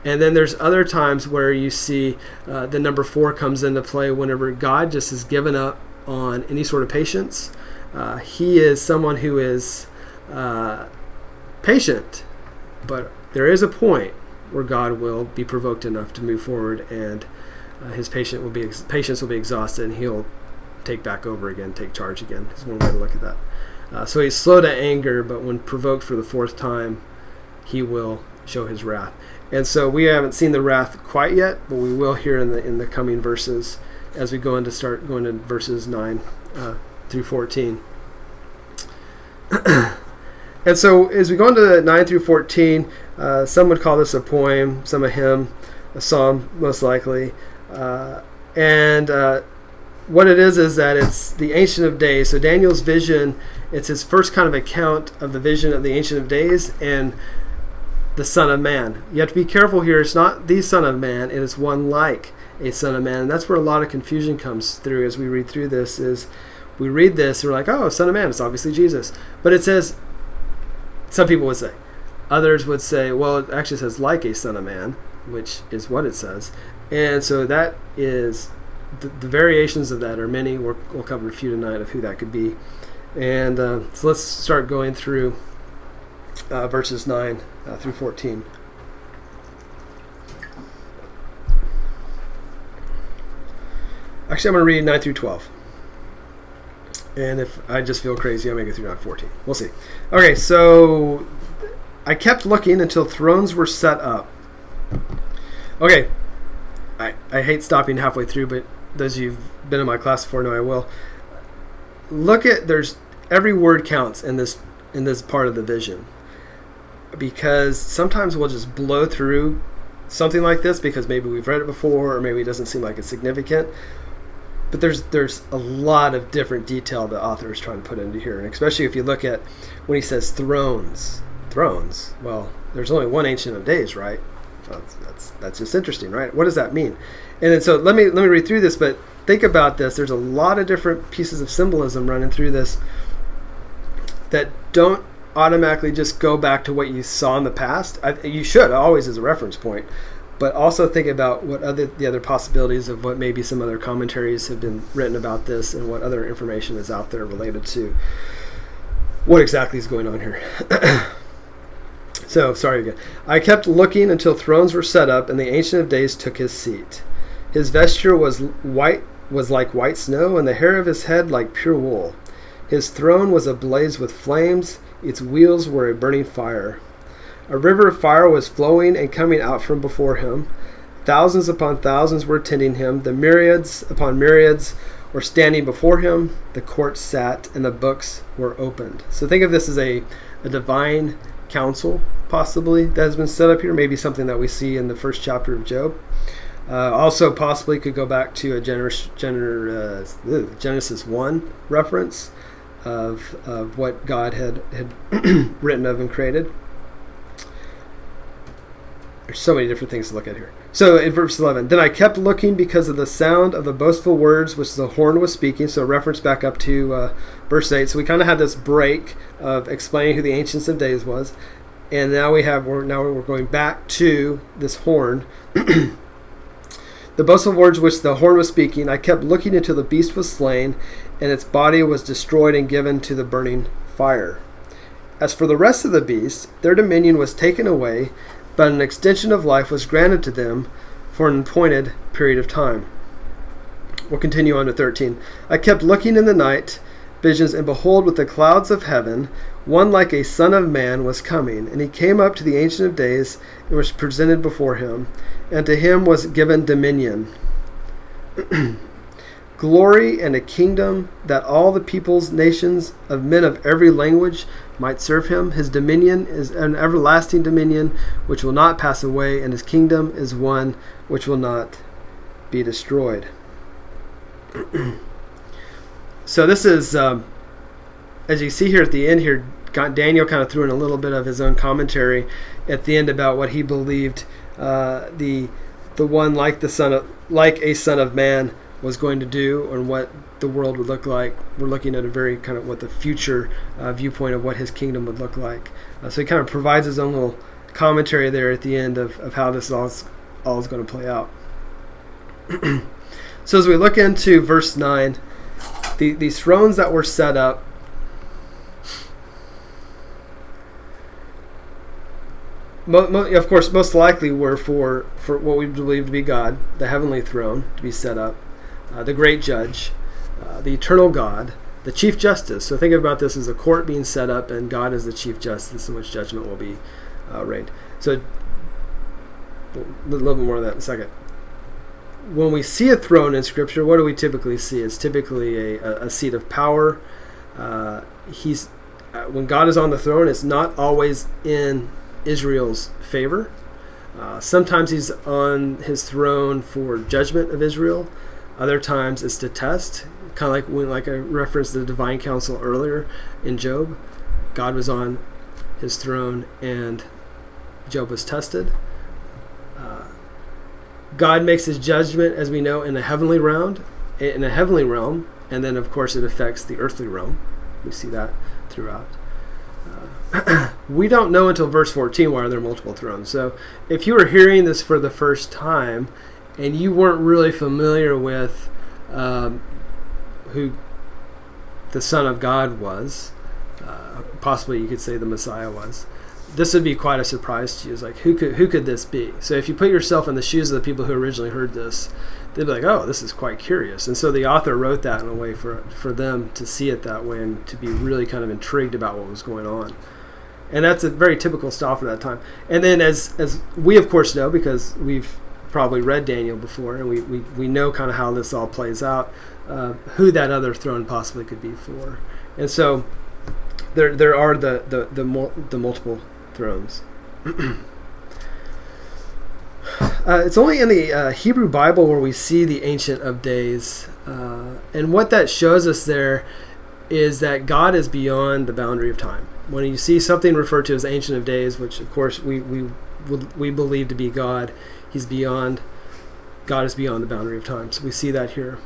And then there's other times where you see the number 4 comes into play whenever God just has given up on any sort of patience. He is someone who is patient, but there is a point where God will be provoked enough to move forward, and his patience will be exhausted, and he'll take back over again, take charge again. Is one way to look at that. So he's slow to anger, but when provoked for the 4th time, he will show his wrath. And so we haven't seen the wrath quite yet, but we will here in the coming verses as we start going to verses 9 through 14. And so as we go into 9 through 14, some would call this a poem, some a hymn, a psalm most likely. And what it is that it's the Ancient of Days. So Daniel's vision, it's his first kind of account of the vision of the Ancient of Days and the Son of Man. You have to be careful here. It's not the Son of Man. It is one like a Son of Man. And that's where a lot of confusion comes through as we read through this. Is we read this and we're like, oh, Son of Man, it's obviously Jesus. But it says, some people would say. Others would say, well, it actually says like a Son of Man, which is what it says. And so that is, the variations of that are many. We'll cover a few tonight of who that could be. And so let's start going through verses 9 through 14. Actually, I'm going to read 9 through 12. And if I just feel crazy, I'll make it through 9 through 14. We'll see. Okay, so I kept looking until thrones were set up. Okay, I hate stopping halfway through, but those of you who've been in my class before know I will. Look at, there's every word counts in this part of the vision. Because sometimes we'll just blow through something like this because maybe we've read it before or maybe it doesn't seem like it's significant. But there's a lot of different detail the author is trying to put into here. And especially if you look at when he says thrones. Well, there's only one Ancient of Days, right? Well, that's just interesting, right? What does that mean? And then so let me read through this, but think about this. There's a lot of different pieces of symbolism running through this that don't automatically just go back to what you saw in the past. You should always as a reference point, but also think about what the other possibilities of what maybe some other commentaries have been written about this and what other information is out there related to what exactly is going on here. So, sorry again. I kept looking until thrones were set up and the Ancient of Days took his seat. His vesture was like white snow, and the hair of his head like pure wool. His throne was ablaze with flames. Its wheels were a burning fire. A river of fire was flowing and coming out from before him. Thousands upon thousands were attending him. The myriads upon myriads were standing before him. The court sat, and the books were opened. So think of this as a divine council, possibly, that has been set up here. Maybe something that we see in the first chapter of Job. Also possibly could go back to a Genesis 1 reference of what God had written of and created. There's so many different things to look at here. So in verse 11, then I kept looking because of the sound of the boastful words which the horn was speaking. So reference back up to verse 8. So we kind of had this break of explaining who the Ancients of Days was. And now we're going back to this horn. The boastful words which the horn was speaking, I kept looking until the beast was slain, and its body was destroyed and given to the burning fire. As for the rest of the beasts, their dominion was taken away, but an extension of life was granted to them for an appointed period of time. We'll continue on to 13. I kept looking in the night visions, and behold, with the clouds of heaven, one like a son of man was coming, and he came up to the Ancient of Days and was presented before him, and to him was given dominion, glory, and a kingdom, that all the peoples, nations, of men of every language might serve him. His dominion is an everlasting dominion which will not pass away, and his kingdom is one which will not be destroyed. So this is, as you see here at the end here, Daniel kind of threw in a little bit of his own commentary at the end about what he believed the one like a son of man was going to do, and what the world would look like. We're looking at a very kind of what the future viewpoint of what his kingdom would look like. So he kind of provides his own little commentary there at the end of how this all is going to play out. So as we look into verse 9, these thrones that were set up, of course, most likely were for what we believe to be God, the heavenly throne to be set up, the great judge, the eternal God, the chief justice. So think about this as a court being set up, and God is the chief justice in which judgment will be reigned. So a little bit more of that in a second. When we see a throne in Scripture, what do we typically see? It's typically a seat of power. When God is on the throne, it's not always in Israel's favor. Sometimes he's on his throne for judgment of Israel. Other times it's to test, kind of like I referenced the divine counsel earlier in Job. God was on his throne and Job was tested. God makes his judgment, as we know, in a heavenly realm, and then of course it affects the earthly realm. We see that throughout. We don't know until verse 14 why there are multiple thrones. So if you were hearing this for the first time and you weren't really familiar with who the Son of God was, possibly you could say the Messiah was, this would be quite a surprise to you. It's like, who could this be? So if you put yourself in the shoes of the people who originally heard this, they'd be like, oh, this is quite curious. And so the author wrote that in a way for them to see it that way and to be really kind of intrigued about what was going on. And that's a very typical style for that time. And then as we, of course, know, because we've probably read Daniel before, and we know kind of how this all plays out, who that other throne possibly could be for. And so there are the multiple thrones. It's only in the Hebrew Bible where we see the Ancient of Days. And what that shows us there is that God is beyond the boundary of time. When you see something referred to as Ancient of Days, which of course we believe to be God, God is beyond the boundary of time. So we see that here.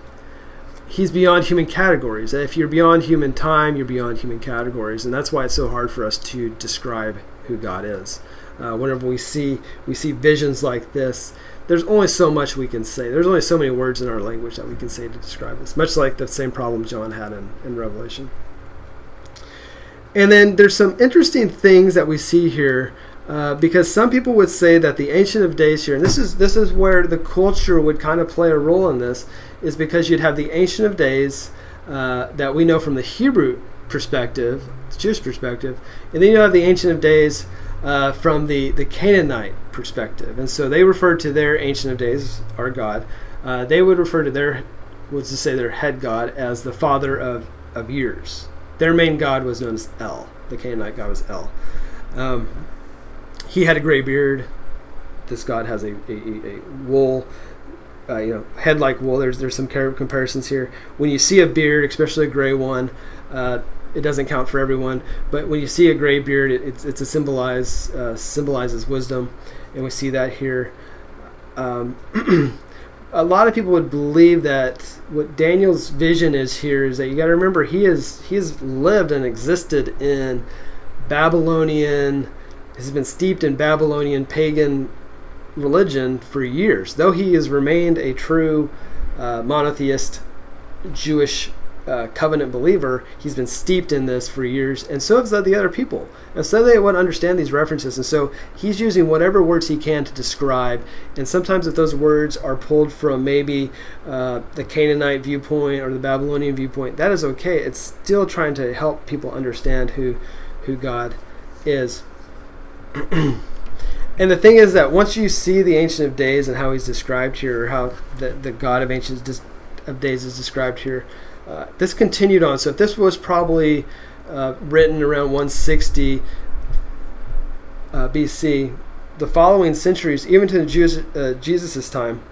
He's beyond human categories. If you're beyond human time, you're beyond human categories. And that's why it's so hard for us to describe who God is. Whenever we see visions like this, there's only so much we can say. There's only so many words in our language that we can say to describe this, much like the same problem John had in Revelation. And then there's some interesting things that we see here, because some people would say that the Ancient of Days here, and this is where the culture would kind of play a role in this, is because you'd have the Ancient of Days that we know from the Hebrew perspective, the Jewish perspective, and then you have the Ancient of Days from the Canaanite perspective. And so they referred to their Ancient of Days, our God. They would refer to their head god as the Father of Years. Their main god was known as El. The Canaanite god was El. He had a gray beard. This god has a wool, head like wool. There's some comparisons here. When you see a beard, especially a gray one, it doesn't count for everyone, but when you see a gray beard, it's a symbolizes wisdom, and we see that here. A lot of people would believe that what Daniel's vision is here is that you got to remember he has lived and existed in Babylonian, has been steeped in Babylonian pagan religion for years. Though he has remained a true monotheist Jewish covenant believer, he's been steeped in this for years, and so have the other people. And so they would understand these references, and so he's using whatever words he can to describe. And sometimes if those words are pulled from maybe the Canaanite viewpoint or the Babylonian viewpoint, that is okay. It's still trying to help people understand who God is. And the thing is that once you see the Ancient of Days and how he's described here, or how the God of Ancient of Days is described here, this continued on. So if this was probably written around 160 BC, the following centuries, even to Jesus' time,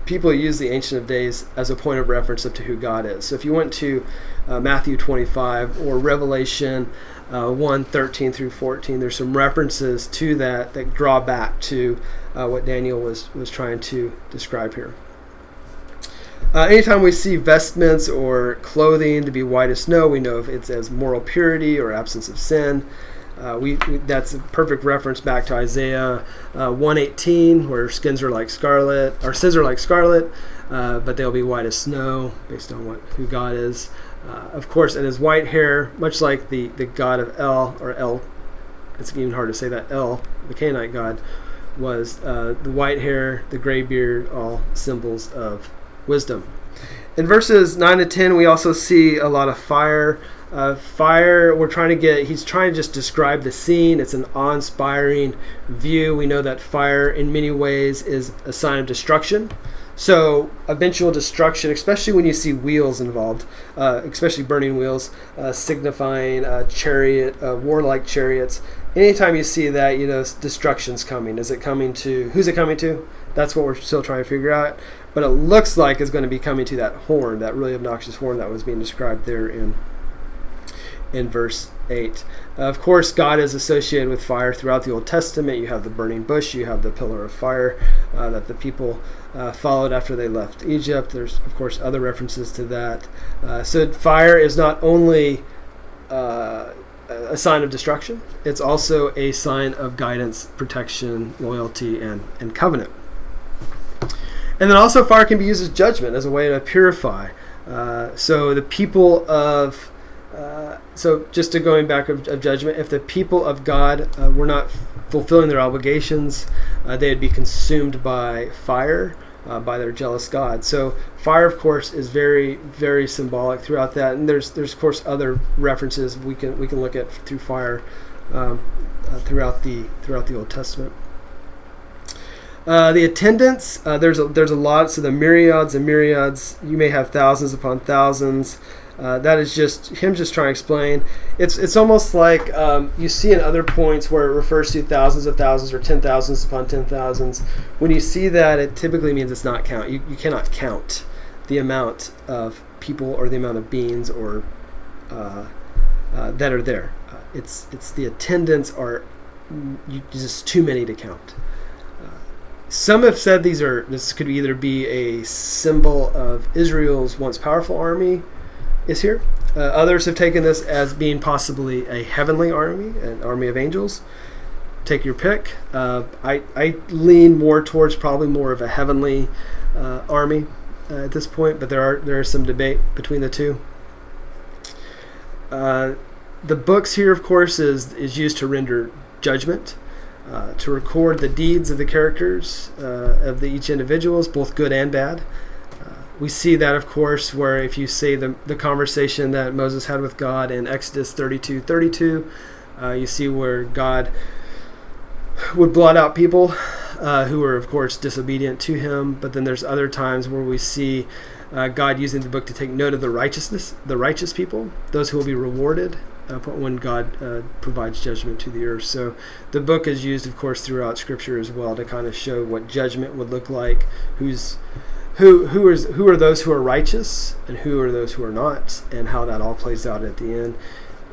people use the Ancient of Days as a point of reference up to who God is. So if you went to Matthew 25 or Revelation 1:13 through 14, there's some references to that draw back to what Daniel was trying to describe here. Anytime we see vestments or clothing to be white as snow, we know if it's as moral purity or absence of sin. That's a perfect reference back to Isaiah 1:18, where skins are like scarlet, or sins are like scarlet, but they'll be white as snow, based on who God is. Of course, and his white hair, much like the god of El, it's even hard to say that, El, the Canaanite god, was the white hair, the gray beard, all symbols of wisdom. In verses 9 to 10, we also see a lot of fire. Fire, he's trying to just describe the scene. It's an awe-inspiring view. We know that fire in many ways is a sign of destruction. So eventual destruction, especially when you see wheels involved, especially burning wheels, signifying warlike chariots. Anytime you see that, destruction's coming. Who's it coming to? That's what we're still trying to figure out. But it looks like it's going to be coming to that horn, that really obnoxious horn that was being described there in verse 8. Of course, God is associated with fire throughout the Old Testament. You have the burning bush, you have the pillar of fire that the people followed after they left Egypt. There's, of course, other references to that. So fire is not only a sign of destruction, it's also a sign of guidance, protection, loyalty, and covenant. And then also fire can be used as judgment, as a way to purify. So the people of So just to going back of judgment, if the people of God were not fulfilling their obligations, they would be consumed by fire, by their jealous God. So fire, of course, is very, very symbolic throughout that. And there's of course other references we can look at through fire throughout the Old Testament. The attendants, there's a lot. So the myriads and myriads, you may have thousands upon thousands. That is just him just trying to explain. It's almost like you see in other points where it refers to thousands of thousands or 10,000s upon 10,000s. When you see that, it typically means it's not count. You cannot count the amount of people or the amount of beings or that are there. It's the attendants are just too many to count. Some have said this could either be a symbol of Israel's once powerful army is here. Others have taken this as being possibly a heavenly army, an army of angels. Take your pick. I lean more towards probably more of a heavenly army at this point, but there is some debate between the two. The books here, of course, is used to render judgment, to record the deeds of the characters of each individuals, both good and bad. We see that, of course, where if you see the conversation that Moses had with God in Exodus 32:32, you see where God would blot out people who were, of course, disobedient to him. But then there's other times where we see God using the book to take note of the righteous people, those who will be rewarded when God provides judgment to the earth. So the book is used, of course, throughout Scripture as well to kind of show what judgment would look like, who are those who are righteous and who are those who are not, and how that all plays out at the end.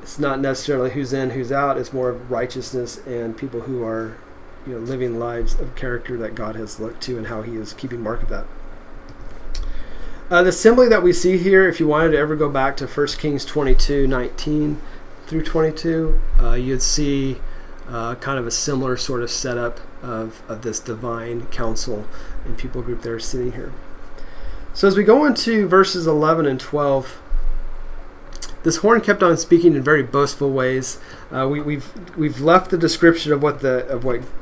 It's not necessarily who's in, who's out. It's more of righteousness and people who are, living lives of character that God has looked to and how He is keeping mark of that. The assembly that we see here, if you wanted to ever go back to 1 Kings 22:19 through 22, you'd see kind of a similar sort of setup of this divine council and people group that are sitting here. So as we go into verses 11 and 12, this horn kept on speaking in very boastful ways. We've left the description of what the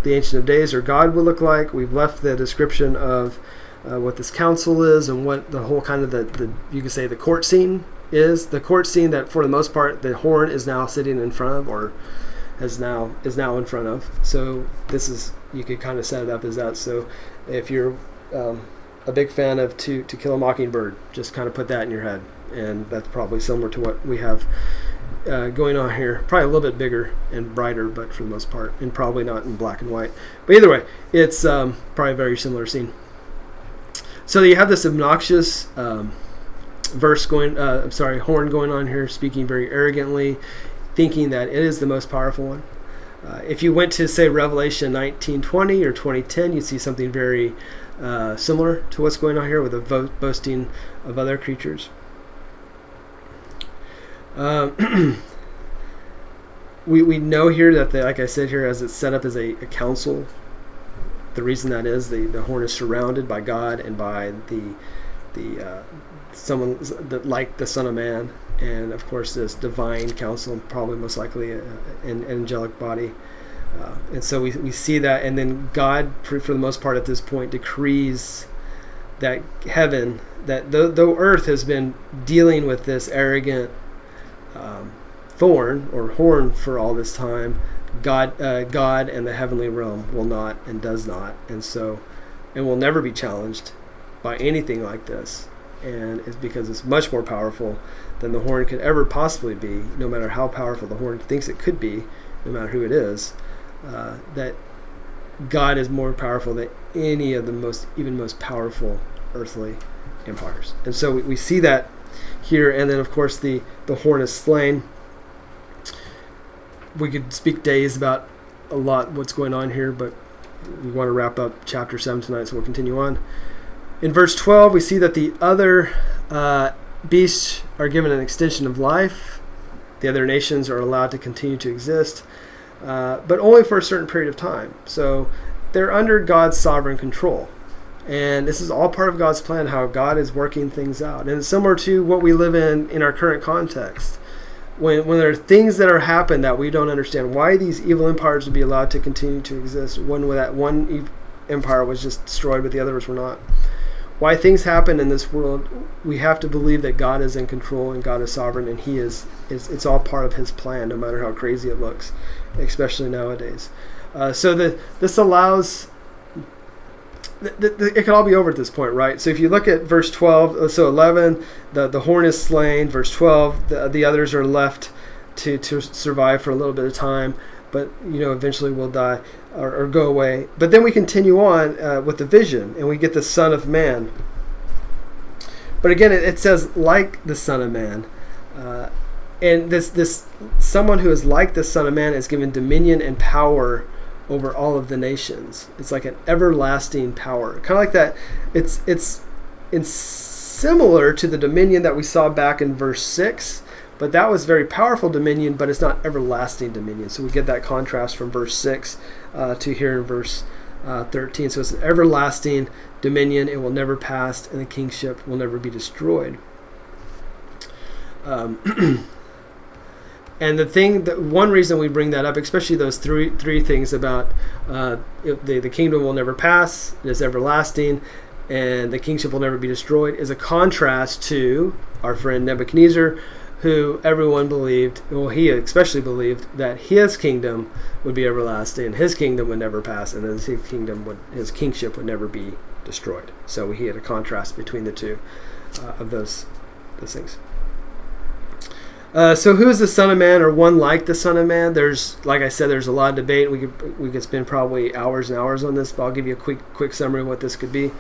Ancient of Days or God would look like. We've left the description of what this council is and what the whole kind of you could say the court scene is. The court scene that for the most part the horn is now sitting in front of, or is now in front of. So this is, you could kind of set it up as that. So if you're a big fan of To Kill a Mockingbird, just kind of put that in your head, and that's probably similar to what we have going on here. Probably a little bit bigger and brighter, but for the most part, and probably not in black and white. But either way, it's probably a very similar scene. So you have this obnoxious horn going on here, speaking very arrogantly, thinking that it is the most powerful one. If you went to, say, Revelation 19:20 or 20:10, you'd see something very similar to what's going on here with the boasting of other creatures. We know here that, like I said here, as it's set up as a council, the reason that is the horn is surrounded by God and by someone that like the Son of Man, and of course this divine council, probably most likely an angelic body, and so we see that, and then God, for the most part at this point, decrees that heaven, that though earth has been dealing with this arrogant thorn or horn for all this time, God and the heavenly realm will not and does not, and will never be challenged by anything like this, and it's because it's much more powerful than the horn could ever possibly be, no matter how powerful the horn thinks it could be, no matter who it is, that God is more powerful than any of the most powerful earthly empires. And so we see that here, and then of course the horn is slain. We could speak days about a lot what's going on here, but we want to wrap up chapter 7 tonight, so we'll continue on. In verse 12, we see that the other beasts are given an extension of life. The other nations are allowed to continue to exist, but only for a certain period of time. So they're under God's sovereign control. And this is all part of God's plan, how God is working things out. And it's similar to what we live in our current context. When there are things that are happening that we don't understand, why these evil empires would be allowed to continue to exist when that one empire was just destroyed but the others were not. Why things happen in this world, we have to believe that God is in control and God is sovereign, and it's all part of his plan, no matter how crazy it looks, especially nowadays. So this allows... it could all be over at this point, right? So if you look at verse 12, so 11, the horn is slain. Verse 12, the others are left to survive for a little bit of time, but eventually will die or go away. But then we continue on with the vision, and we get the Son of Man. But again, it says like the Son of Man, and this someone who is like the Son of Man is given dominion and power over all of the nations. It's like an everlasting power, kind of like that. It's similar to the dominion that we saw back in verse 6, but that was very powerful dominion, but it's not everlasting dominion. So we get that contrast from verse 6 to here in verse 13. So it's an everlasting dominion. It will never pass, and the kingship will never be destroyed. And one reason we bring that up, especially those three things about the kingdom will never pass, it is everlasting, and the kingship will never be destroyed, is a contrast to our friend Nebuchadnezzar, who everyone believed, well, he especially believed, that his kingdom would be everlasting, his kingdom would never pass, and his kingship would never be destroyed. So he had a contrast between the two of those things. So who is the Son of Man, or one like the Son of Man? Like I said, there's a lot of debate. We could spend probably hours and hours on this, but I'll give you a quick summary of what this could be.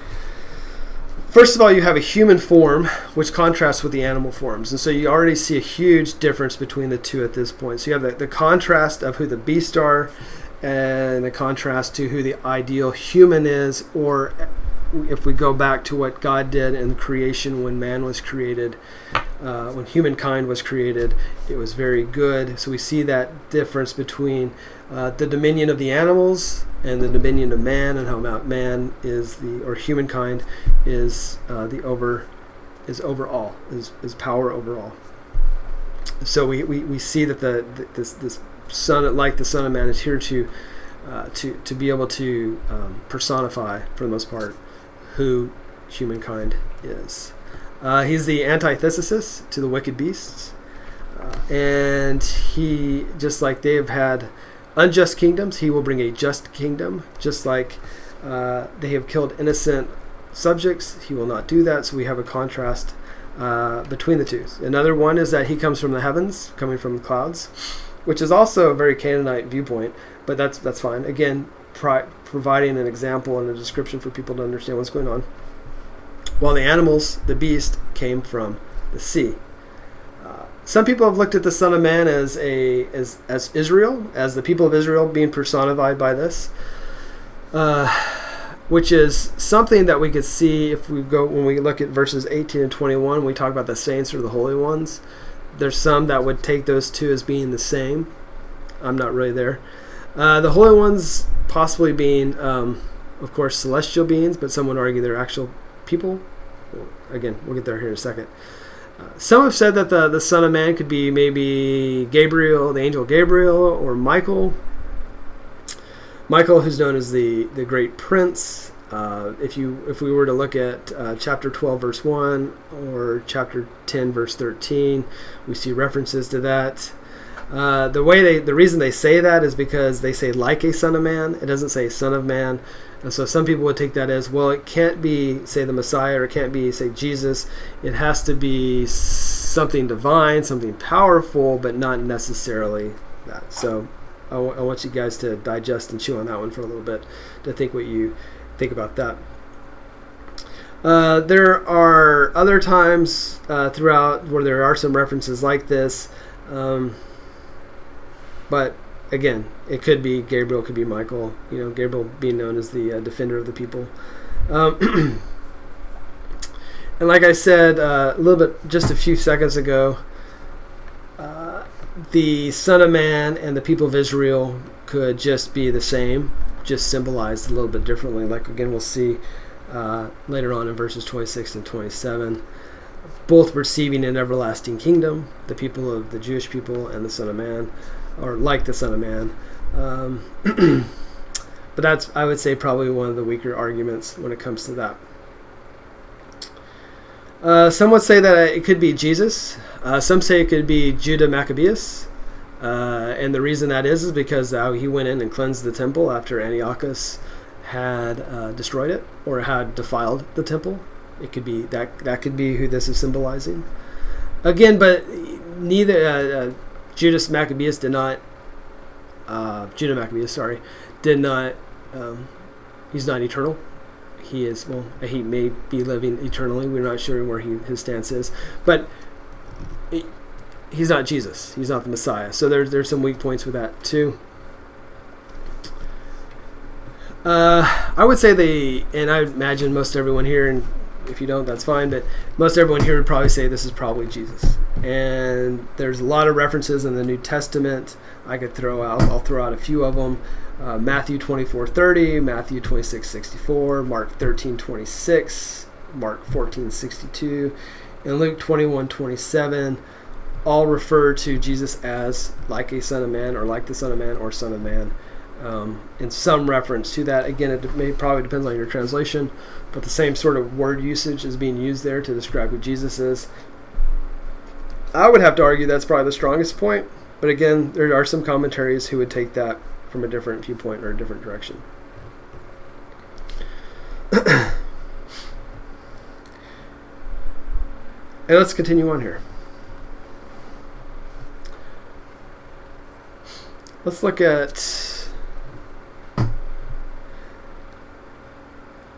First of all, you have a human form, which contrasts with the animal forms. And so you already see a huge difference between the two at this point. So you have the contrast of who the beasts are, and the contrast to who the ideal human is, or if we go back to what God did in creation when man was created, when humankind was created, it was very good. So we see that difference between the dominion of the animals and the dominion of man, and how man is humankind is overall, is power overall. So we see that this son, like the Son of Man, is here to be able to personify, for the most part, who humankind is. He's the antithesis to the wicked beasts, and he, just like they have had unjust kingdoms, he will bring a just kingdom. Just like they have killed innocent subjects, he will not do that. So we have a contrast between the two. Another one is that he comes from the heavens, coming from the clouds, which is also a very Canaanite viewpoint, but that's fine. Again, providing an example and a description for people to understand what's going on. while the animals, the beast, came from the sea. Some people have looked at the Son of Man as Israel, as the people of Israel being personified by this, which is something that we could see when we look at verses 18 and 21. We talk about the saints or the holy ones. There's some that would take those two as being the same. I'm not really there. The holy ones possibly being, of course, celestial beings, but some would argue they're actual people. Again, we'll get there here in a second. Some have said that the Son of Man could be maybe Gabriel, the angel Gabriel, or Michael. Michael, who's known as the great prince. If we were to look at chapter 12, verse 1, or chapter 10, verse 13, we see references to that. The reason they say that is because they say like a son of man. It doesn't say son of man. And so some people would take that as, well, it can't be, say, the Messiah, or it can't be, say, Jesus. It has to be something divine, something powerful, but not necessarily that. So I want you guys to digest and chew on that one for a little bit, to think what you think about that. There are other times throughout where there are some references like this, but again, it could be Gabriel, could be Michael. Gabriel being known as the defender of the people. And like I said a little bit just a few seconds ago, the Son of Man and the people of Israel could just be the same, just symbolized a little bit differently. Like, again, we'll see later on in verses 26 and 27. Both receiving an everlasting kingdom, the people of the Jewish people and the Son of Man, or like the Son of Man. But that's, I would say, probably one of the weaker arguments when it comes to that. Some would say that it could be Jesus. Some say it could be Judah Maccabeus. And the reason that is because he went in and cleansed the temple after Antiochus had destroyed it, or had defiled the temple. It could be that could be who this is symbolizing. Again, but neither Judah Maccabeus, did not. He's not eternal. He is, well, he may be living eternally. We're not sure where his stance is, but he's not Jesus. He's not the Messiah. So there's some weak points with that too. I would say and I imagine most everyone here, and if you don't, that's fine, but most everyone here would probably say this is probably Jesus. And there's a lot of references in the New Testament I could throw out. I'll throw out a few of them. Matthew 24:30, Matthew 26:64, Mark 13:26, Mark 14:62, and Luke 21:27 all refer to Jesus as like a son of man, or like the Son of Man, or Son of Man. In some reference to that. Again, it probably depends on your translation, but the same sort of word usage is being used there to describe who Jesus is. I would have to argue that's probably the strongest point, but again, there are some commentaries who would take that from a different viewpoint or a different direction. And let's continue on here. Let's look at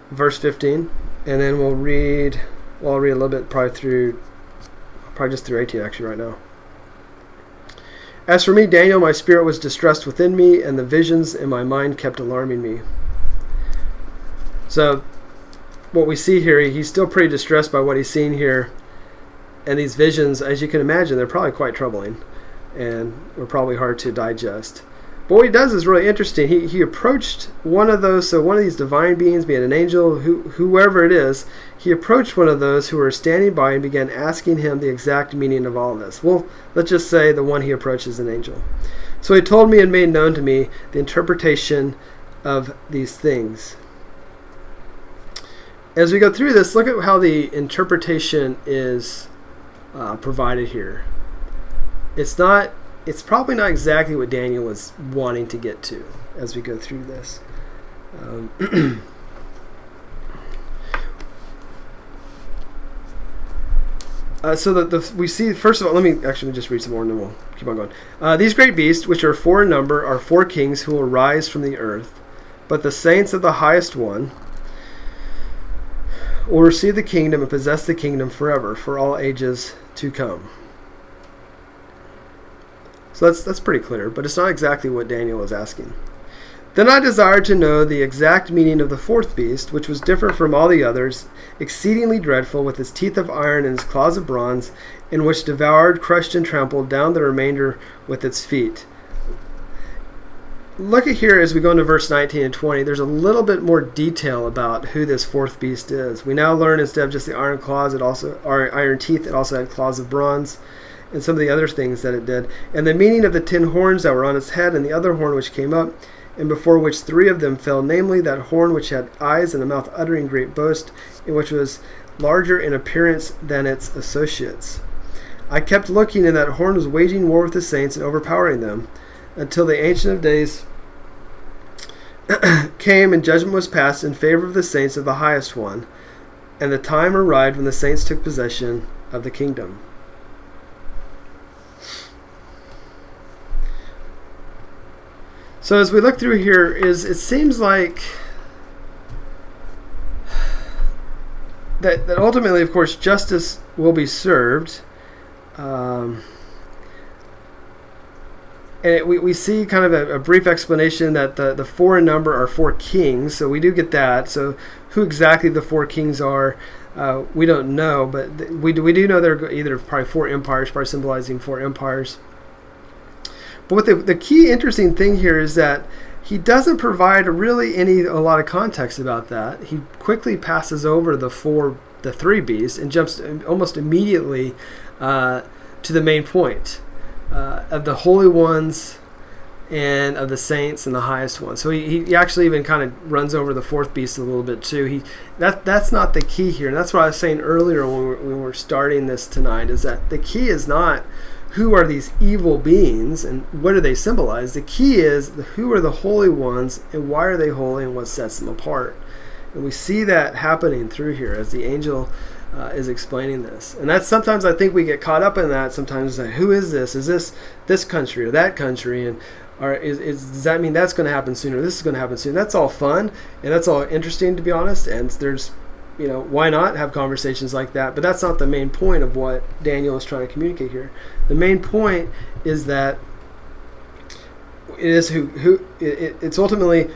verse 15, and then I'll read a little bit, probably just through 18 actually right now. As for me, Daniel, my spirit was distressed within me, and the visions in my mind kept alarming me. So what we see here, he's still pretty distressed by what he's seeing here, and these visions, as you can imagine, they're probably quite troubling and were probably hard to digest. But what he does is really interesting. He approached one of those, so one of these divine beings, being an angel, whoever it is, he approached one of those who were standing by and began asking him the exact meaning of all this. Well, let's just say the one he approached is an angel. So he told me and made known to me the interpretation of these things. As we go through this, look at how the interpretation is provided here. It's probably not exactly what Daniel was wanting to get to as we go through this. So we see, first of all, let me just read some more and then we'll keep on going. These great beasts, which are 4 in number, are 4 kings who will rise from the earth. But the saints of the highest one will receive the kingdom and possess the kingdom forever, for all ages to come. So that's pretty clear, but it's not exactly what Daniel is asking. Then I desired to know the exact meaning of the fourth beast, which was different from all the others, exceedingly dreadful, with its teeth of iron and its claws of bronze, in which devoured, crushed, and trampled down the remainder with its feet. Look at here as we go into verse 19 and 20, there's a little bit more detail about who this fourth beast is. We now learn instead of just the iron claws, iron teeth, it also had claws of bronze, and some of the other things that it did. And the meaning of the 10 horns that were on its head, and the other horn which came up, and before which 3 of them fell, namely that horn which had eyes and a mouth uttering great boast, and which was larger in appearance than its associates. I kept looking, and that horn was waging war with the saints and overpowering them, until the Ancient of Days came and judgment was passed in favor of the saints of the highest one, and the time arrived when the saints took possession of the kingdom. So as we look through here, it seems like that ultimately, of course, justice will be served. And we see kind of a brief explanation that the 4 in number are 4 kings, so we do get that. So who exactly the 4 kings are, we don't know, but we do know they're either probably 4 empires, probably symbolizing 4 empires. But what the key interesting thing here is that he doesn't provide really a lot of context about that. He quickly passes over the 3 beasts and jumps almost immediately to the main point of the holy ones and of the saints and the highest one. So he actually even kind of runs over the 4th beast a little bit too. That's not the key here, and that's what I was saying earlier when we were starting this tonight, is that the key is not who are these evil beings and what do they symbolize. The key is who are the holy ones and why are they holy and what sets them apart. And we see that happening through here as the angel is explaining this. And that's sometimes I think we get caught up in that. Sometimes like, who is this? Is this country or that country? And does that mean that's going to happen soon or this is going to happen soon? That's all fun and that's all interesting, to be honest. And there's, why not have conversations like that? But that's not the main point of what Daniel is trying to communicate here. The main point is that it is it's ultimately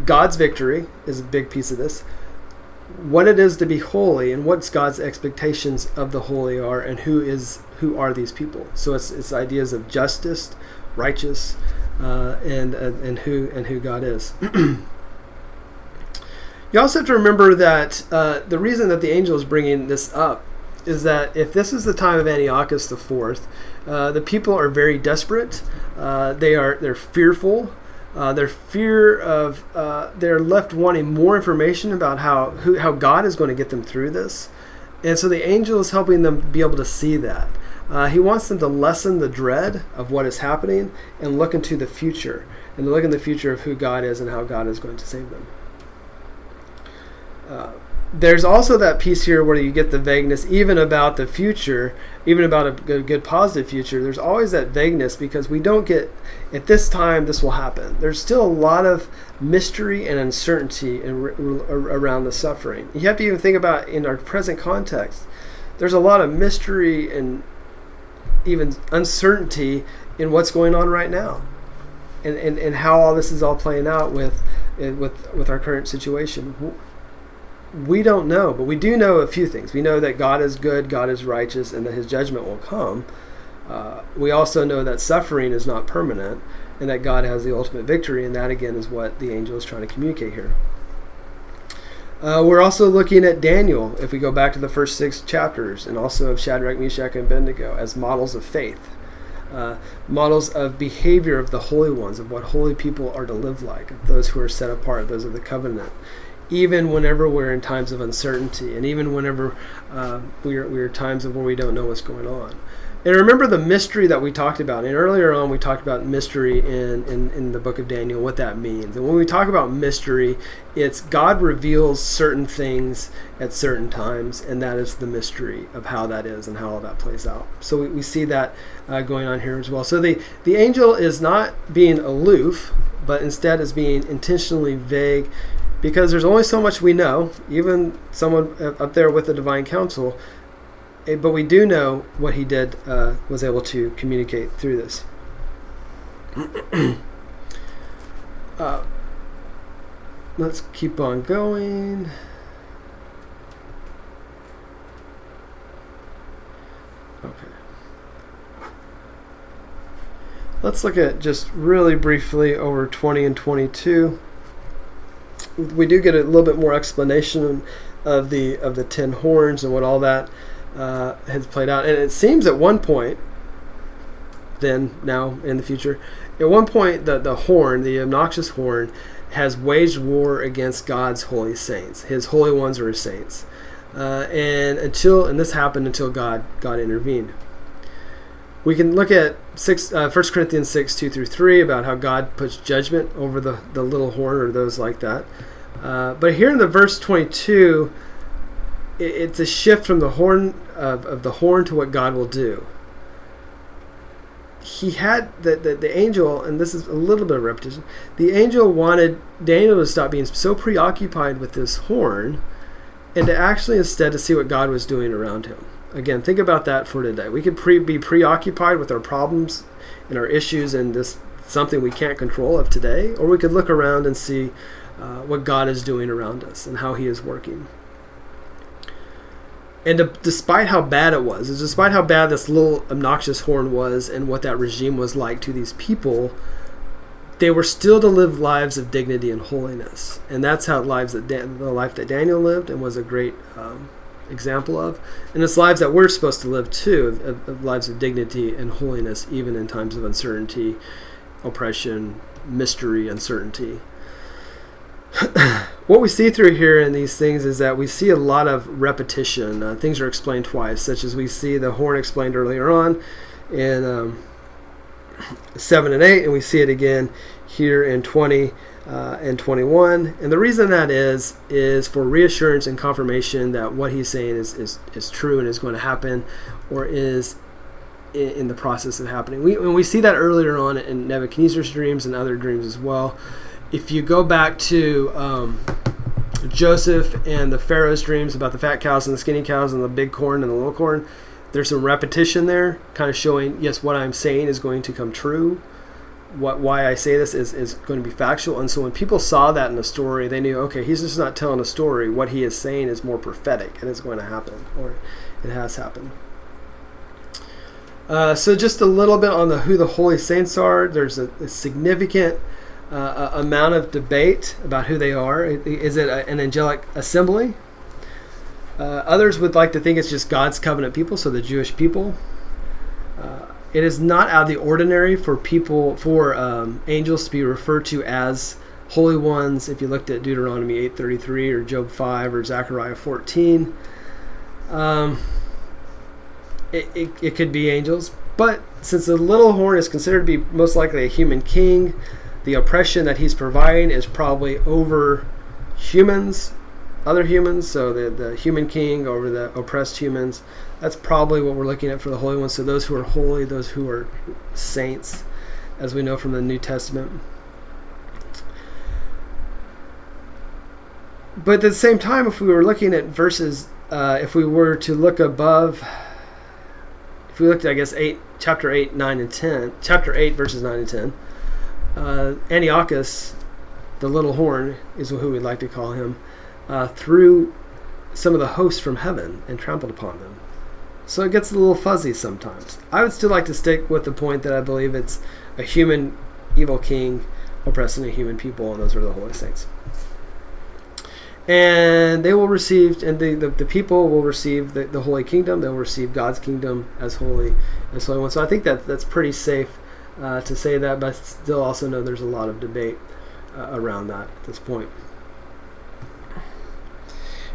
God's victory is a big piece of this. What it is to be holy and what's God's expectations of the holy are, and who are these people. So it's ideas of justice, righteous, and who God is. You also have to remember that the reason that the angel is bringing this up is that if this is the time of Antiochus IV, the people are very desperate. They're fearful. They're left wanting more information about how God is going to get them through this, and so the angel is helping them be able to see that. He wants them to lessen the dread of what is happening and look into the future, and look in the future of who God is and how God is going to save them. There's also that piece here where you get the vagueness even about the future, even about a good positive future. There's always that vagueness because we don't get, at this time, this will happen. There's still a lot of mystery and uncertainty around the suffering. You have to even think about in our present context, there's a lot of mystery and even uncertainty in what's going on right now and how all this is all playing out with our current situation. We don't know, but we do know a few things. We know that God is good, God is righteous, and that his judgment will come. We also know that suffering is not permanent, and that God has the ultimate victory, and that again is what the angel is trying to communicate here. We're also looking at Daniel, if we go back to the first 6 chapters, and also of Shadrach, Meshach, and Abednego as models of faith, models of behavior of the holy ones, of what holy people are to live like, of those who are set apart, those of the covenant. Even whenever we're in times of uncertainty, and even whenever we're times of where we don't know what's going on. And remember the mystery that we talked about. And earlier on, we talked about mystery in the book of Daniel, what that means. And when we talk about mystery, it's God reveals certain things at certain times, and that is the mystery of how that is and how all that plays out. So we see that going on here as well. So the angel is not being aloof, but instead is being intentionally vague, because there's only so much we know, even someone up there with the divine council, but we do know what he did, was able to communicate through this. Let's keep on going. Okay. Let's look at just really briefly over 20 and 22. We do get a little bit more explanation of the 10 horns and what all that has played out. And it seems at one point, now in the future, at one point the horn, the obnoxious horn, has waged war against God's holy saints. His holy ones are his saints. And this happened until God intervened. We can look at 1 Corinthians 6, 2 through 3, about how God puts judgment over the little horn or those like that. But here in the verse 22, it's a shift from the horn of the horn to what God will do. He had the angel, and this is a little bit of repetition, the angel wanted Daniel to stop being so preoccupied with this horn and to actually instead to see what God was doing around him. Again, think about that for today. We could be preoccupied with our problems and our issues and this something we can't control of today, or we could look around and see what God is doing around us and how he is working. And despite how bad it was, despite how bad this little obnoxious horn was and what that regime was like to these people, they were still to live lives of dignity and holiness. And that's how the life that Daniel lived and was a great example of. And it's lives that we're supposed to live too, of lives of dignity and holiness, even in times of uncertainty, oppression, mystery, uncertainty. What we see through here in these things is that we see a lot of repetition. Things are explained twice, such as we see the horn explained earlier on in 7 and 8, and we see it again here in 20 and 21. And the reason that is for reassurance and confirmation that what he's saying is true and is going to happen, or is in the process of happening. We see that earlier on in Nebuchadnezzar's dreams and other dreams as well. If you go back to Joseph and the Pharaoh's dreams about the fat cows and the skinny cows and the big corn and the little corn, there's some repetition there, kind of showing, yes, what I'm saying is going to come true. Why I say this is going to be factual. And so when people saw that in a story, they knew, okay, he's just not telling a story. What he is saying is more prophetic and it's going to happen, or it has happened. So just a little bit on who the holy saints are. There's a significant amount of debate about who they are. Is it an angelic assembly? Others would like to think it's just God's covenant people, so the Jewish people. It is not out of the ordinary for angels to be referred to as holy ones. If you looked at Deuteronomy 8:33 or Job 5 or Zechariah 14, it could be angels. But since the little horn is considered to be most likely a human king, the oppression that he's providing is probably over humans, other humans, so the human king over the oppressed humans. That's probably what we're looking at for the holy ones. So those who are holy, those who are saints, as we know from the New Testament. But at the same time, if we were looking at verses, if we were to look above, if we looked at, I guess, chapter 8, 9, and 10, chapter 8, verses 9 and 10, Antiochus, the little horn, is who we'd like to call him, threw some of the hosts from heaven and trampled upon them. So it gets a little fuzzy sometimes. I would still like to stick with the point that I believe it's a human evil king oppressing a human people, and those are the holy saints. And they will receive, and the people will receive the holy kingdom. They'll receive God's kingdom as holy one. So I think that's pretty safe to say that, but still also know there's a lot of debate around that at this point.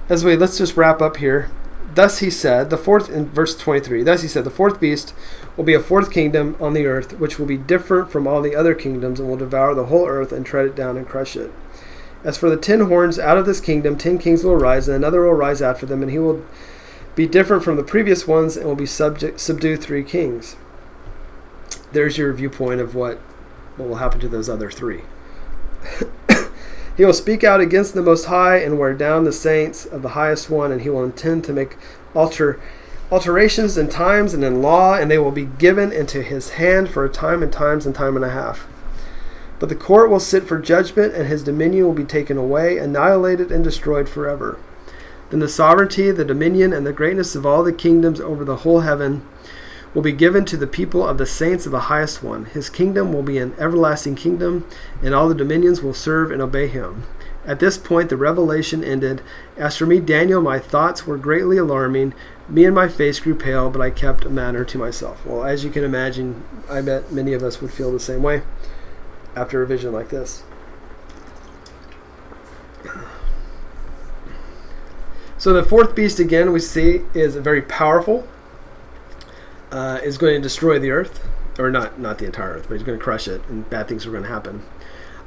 Let's just wrap up here. Thus he said, in verse 23, thus he said, the fourth beast will be a fourth kingdom on the earth, which will be different from all the other kingdoms, and will devour the whole earth and tread it down and crush it. As for the 10 horns, out of this kingdom 10 kings will arise, and another will rise after them, and he will be different from the previous ones, and will subdue 3 kings. There's your viewpoint of what will happen to those other 3. He will speak out against the Most High and wear down the saints of the Highest One, and he will intend to make alterations in times and in law, and they will be given into his hand for a time and times and time and a half. But the court will sit for judgment, and his dominion will be taken away, annihilated, and destroyed forever. Then the sovereignty, the dominion, and the greatness of all the kingdoms over the whole heaven will be given to the people of the saints of the Highest One. His kingdom will be an everlasting kingdom, and all the dominions will serve and obey him. At this point, the revelation ended. As for me, Daniel, my thoughts were greatly alarming. Me and my face grew pale, but I kept a matter to myself. Well, as you can imagine, I bet many of us would feel the same way after a vision like this. So the fourth beast, again, we see is very powerful. Is going to destroy the earth, or not the entire earth, but he's going to crush it, and bad things are going to happen.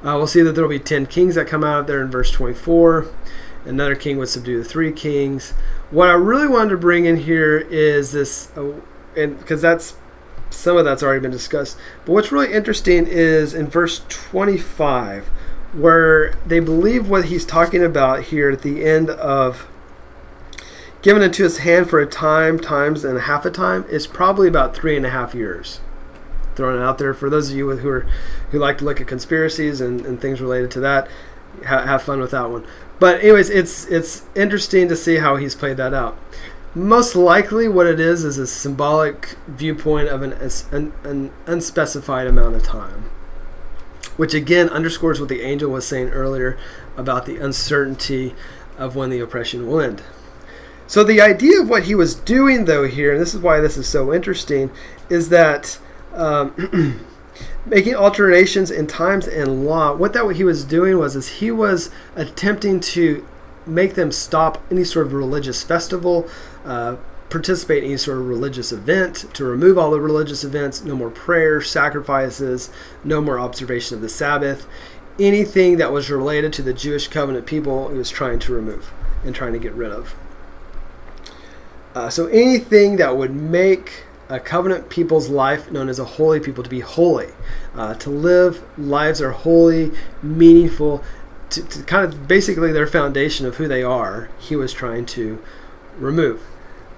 We'll see that there will be 10 kings that come out of there in verse 24. Another king would subdue the 3 kings. What I really wanted to bring in here is this, and because some of that's already been discussed, but what's really interesting is in verse 25, where they believe what he's talking about here at the end of given into his hand for a time, times, and a half a time, is probably about 3.5 years. Throwing it out there for those of you who like to look at conspiracies and things related to that. Have fun with that one. But anyways, it's interesting to see how he's played that out. Most likely, what it is a symbolic viewpoint of an unspecified amount of time, which again underscores what the angel was saying earlier about the uncertainty of when the oppression will end. So the idea of what he was doing, though, here, and this is why this is so interesting, is that making alterations in times and law. What he was doing is he was attempting to make them stop any sort of religious festival, participate in any sort of religious event, to remove all the religious events, no more prayers, sacrifices, no more observation of the Sabbath. Anything that was related to the Jewish covenant people, he was trying to remove and trying to get rid of. So anything that would make a covenant people's life known as a holy people to be holy, to live lives that are holy, meaningful, to kind of basically their foundation of who they are, he was trying to remove.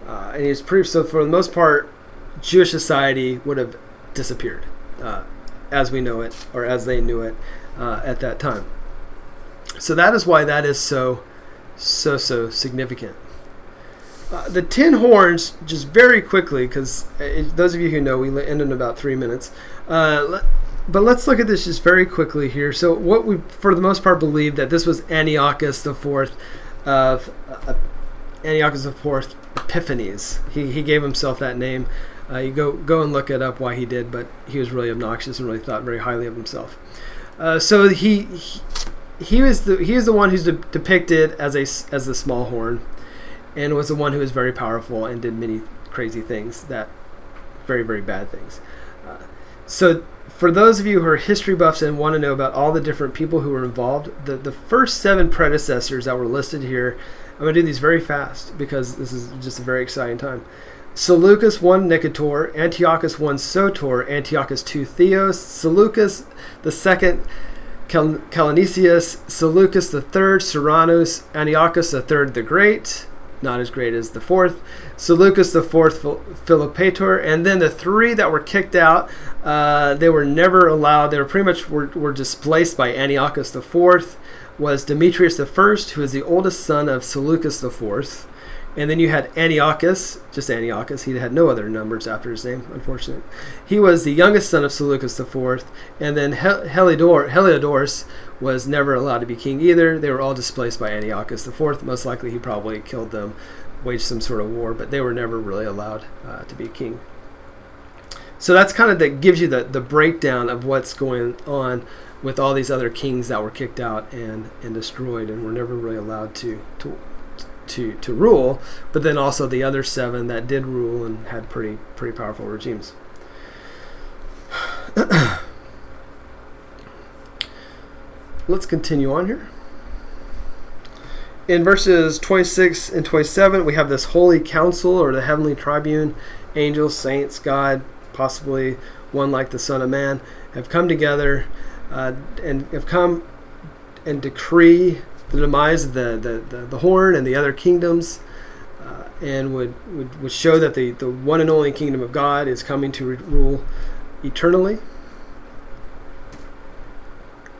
And he's pretty, so for the most part, Jewish society would have disappeared as we know it, or as they knew it at that time. So that is why that is so significant. The 10 horns, just very quickly, because those of you who know, we end in about 3 minutes. But let's look at this just very quickly here. So what we, for the most part, believe that this was Antiochus IV Epiphanes. He gave himself that name. You go and look it up why he did, but he was really obnoxious and really thought very highly of himself. So he is the one who's depicted as the small horn, and was the one who was very powerful and did many crazy things, that very, very bad things. So for those of you who are history buffs and want to know about all the different people who were involved, the first 7 predecessors that were listed here, I'm going to do these very fast because this is just a very exciting time. Seleucus I Nicator, Antiochus I Soter, Antiochus II Theos, Seleucus II Calnisius, Seleucus III Serranus, Antiochus III the Great, not as great as the 4th, Seleucus IV Philopator, and then the 3 that were kicked out, they were never allowed, they were pretty much were displaced by Antiochus IV, was Demetrius I, who is the oldest son of Seleucus IV, and then you had Antiochus, just Antiochus, he had no other numbers after his name, unfortunately. He was the youngest son of Seleucus IV, and then Heliodorus was never allowed to be king either. They were all displaced by Antiochus IV. Most likely he probably killed them, waged some sort of war, but they were never really allowed to be king. So that's kind of that gives you the breakdown of what's going on with all these other kings that were kicked out and destroyed and were never really allowed to rule, but then also the other 7 that did rule and had pretty powerful regimes. Let's continue on here. In verses 26 and 27, we have this holy council, or the heavenly tribune. Angels, saints, God, possibly one like the Son of Man, have come together and have come and decree the demise of the horn and the other kingdoms, and would show that the one and only kingdom of God is coming to rule eternally.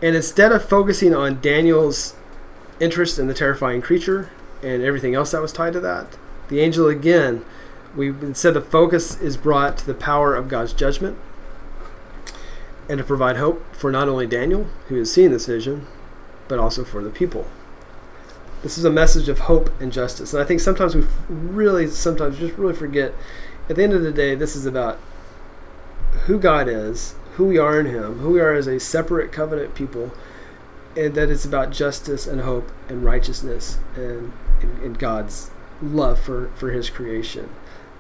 And instead of focusing on Daniel's interest in the terrifying creature and everything else that was tied to that, the angel again, instead the focus is brought to the power of God's judgment and to provide hope for not only Daniel, who is seeing this vision, but also for the people. This is a message of hope and justice. And I think sometimes we just really forget, at the end of the day, this is about who God is, who we are in him, who we are as a separate covenant people, and that it's about justice and hope and righteousness and God's love for his creation.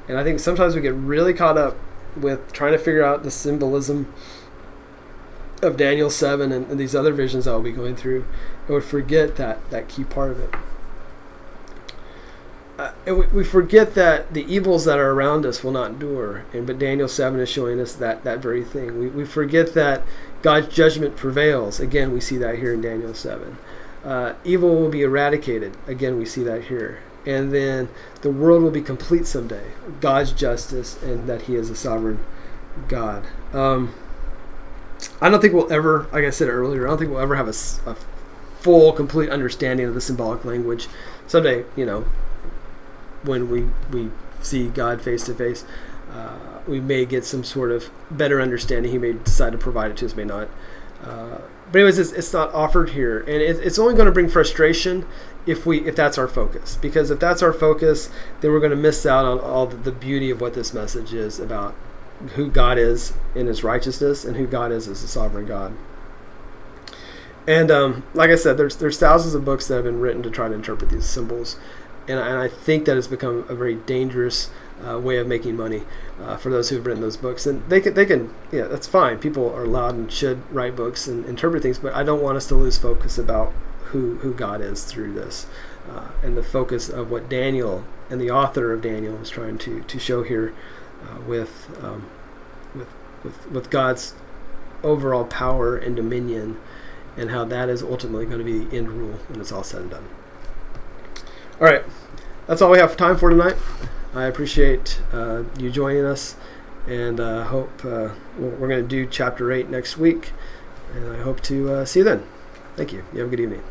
And I think sometimes we get really caught up with trying to figure out the symbolism of Daniel 7 and these other visions that we'll be going through, and we forget that key part of it. And we forget that the evils that are around us will not endure, but Daniel 7 is showing us that very thing. We forget that God's judgment prevails. Again, we see that here in Daniel 7. Evil will be eradicated. Again, we see that here. And then the world will be complete someday. God's justice, and that he is a sovereign God. I don't think we'll ever, like I said earlier, I don't think we'll ever have a full, complete understanding of the symbolic language. Someday, when we see God face to face, we may get some sort of better understanding. He may decide to provide it to us, may not. But anyways, it's not offered here, and it's only going to bring frustration if that's our focus. Because if that's our focus, then we're going to miss out on all the beauty of what this message is about, who God is in his righteousness and who God is as a sovereign God. And like I said, there's thousands of books that have been written to try to interpret these symbols, and I think that has become a very dangerous way of making money for those who've written those books. And they can that's fine. People are allowed and should write books and interpret things, but I don't want us to lose focus about who God is through this, and the focus of what Daniel and the author of Daniel is trying to show here with God's overall power and dominion, and how that is ultimately going to be the end rule when it's all said and done. All right, that's all we have time for tonight. I appreciate you joining us, and hope we're going to do chapter 8 next week, and I hope to see you then. Thank you. You have a good evening.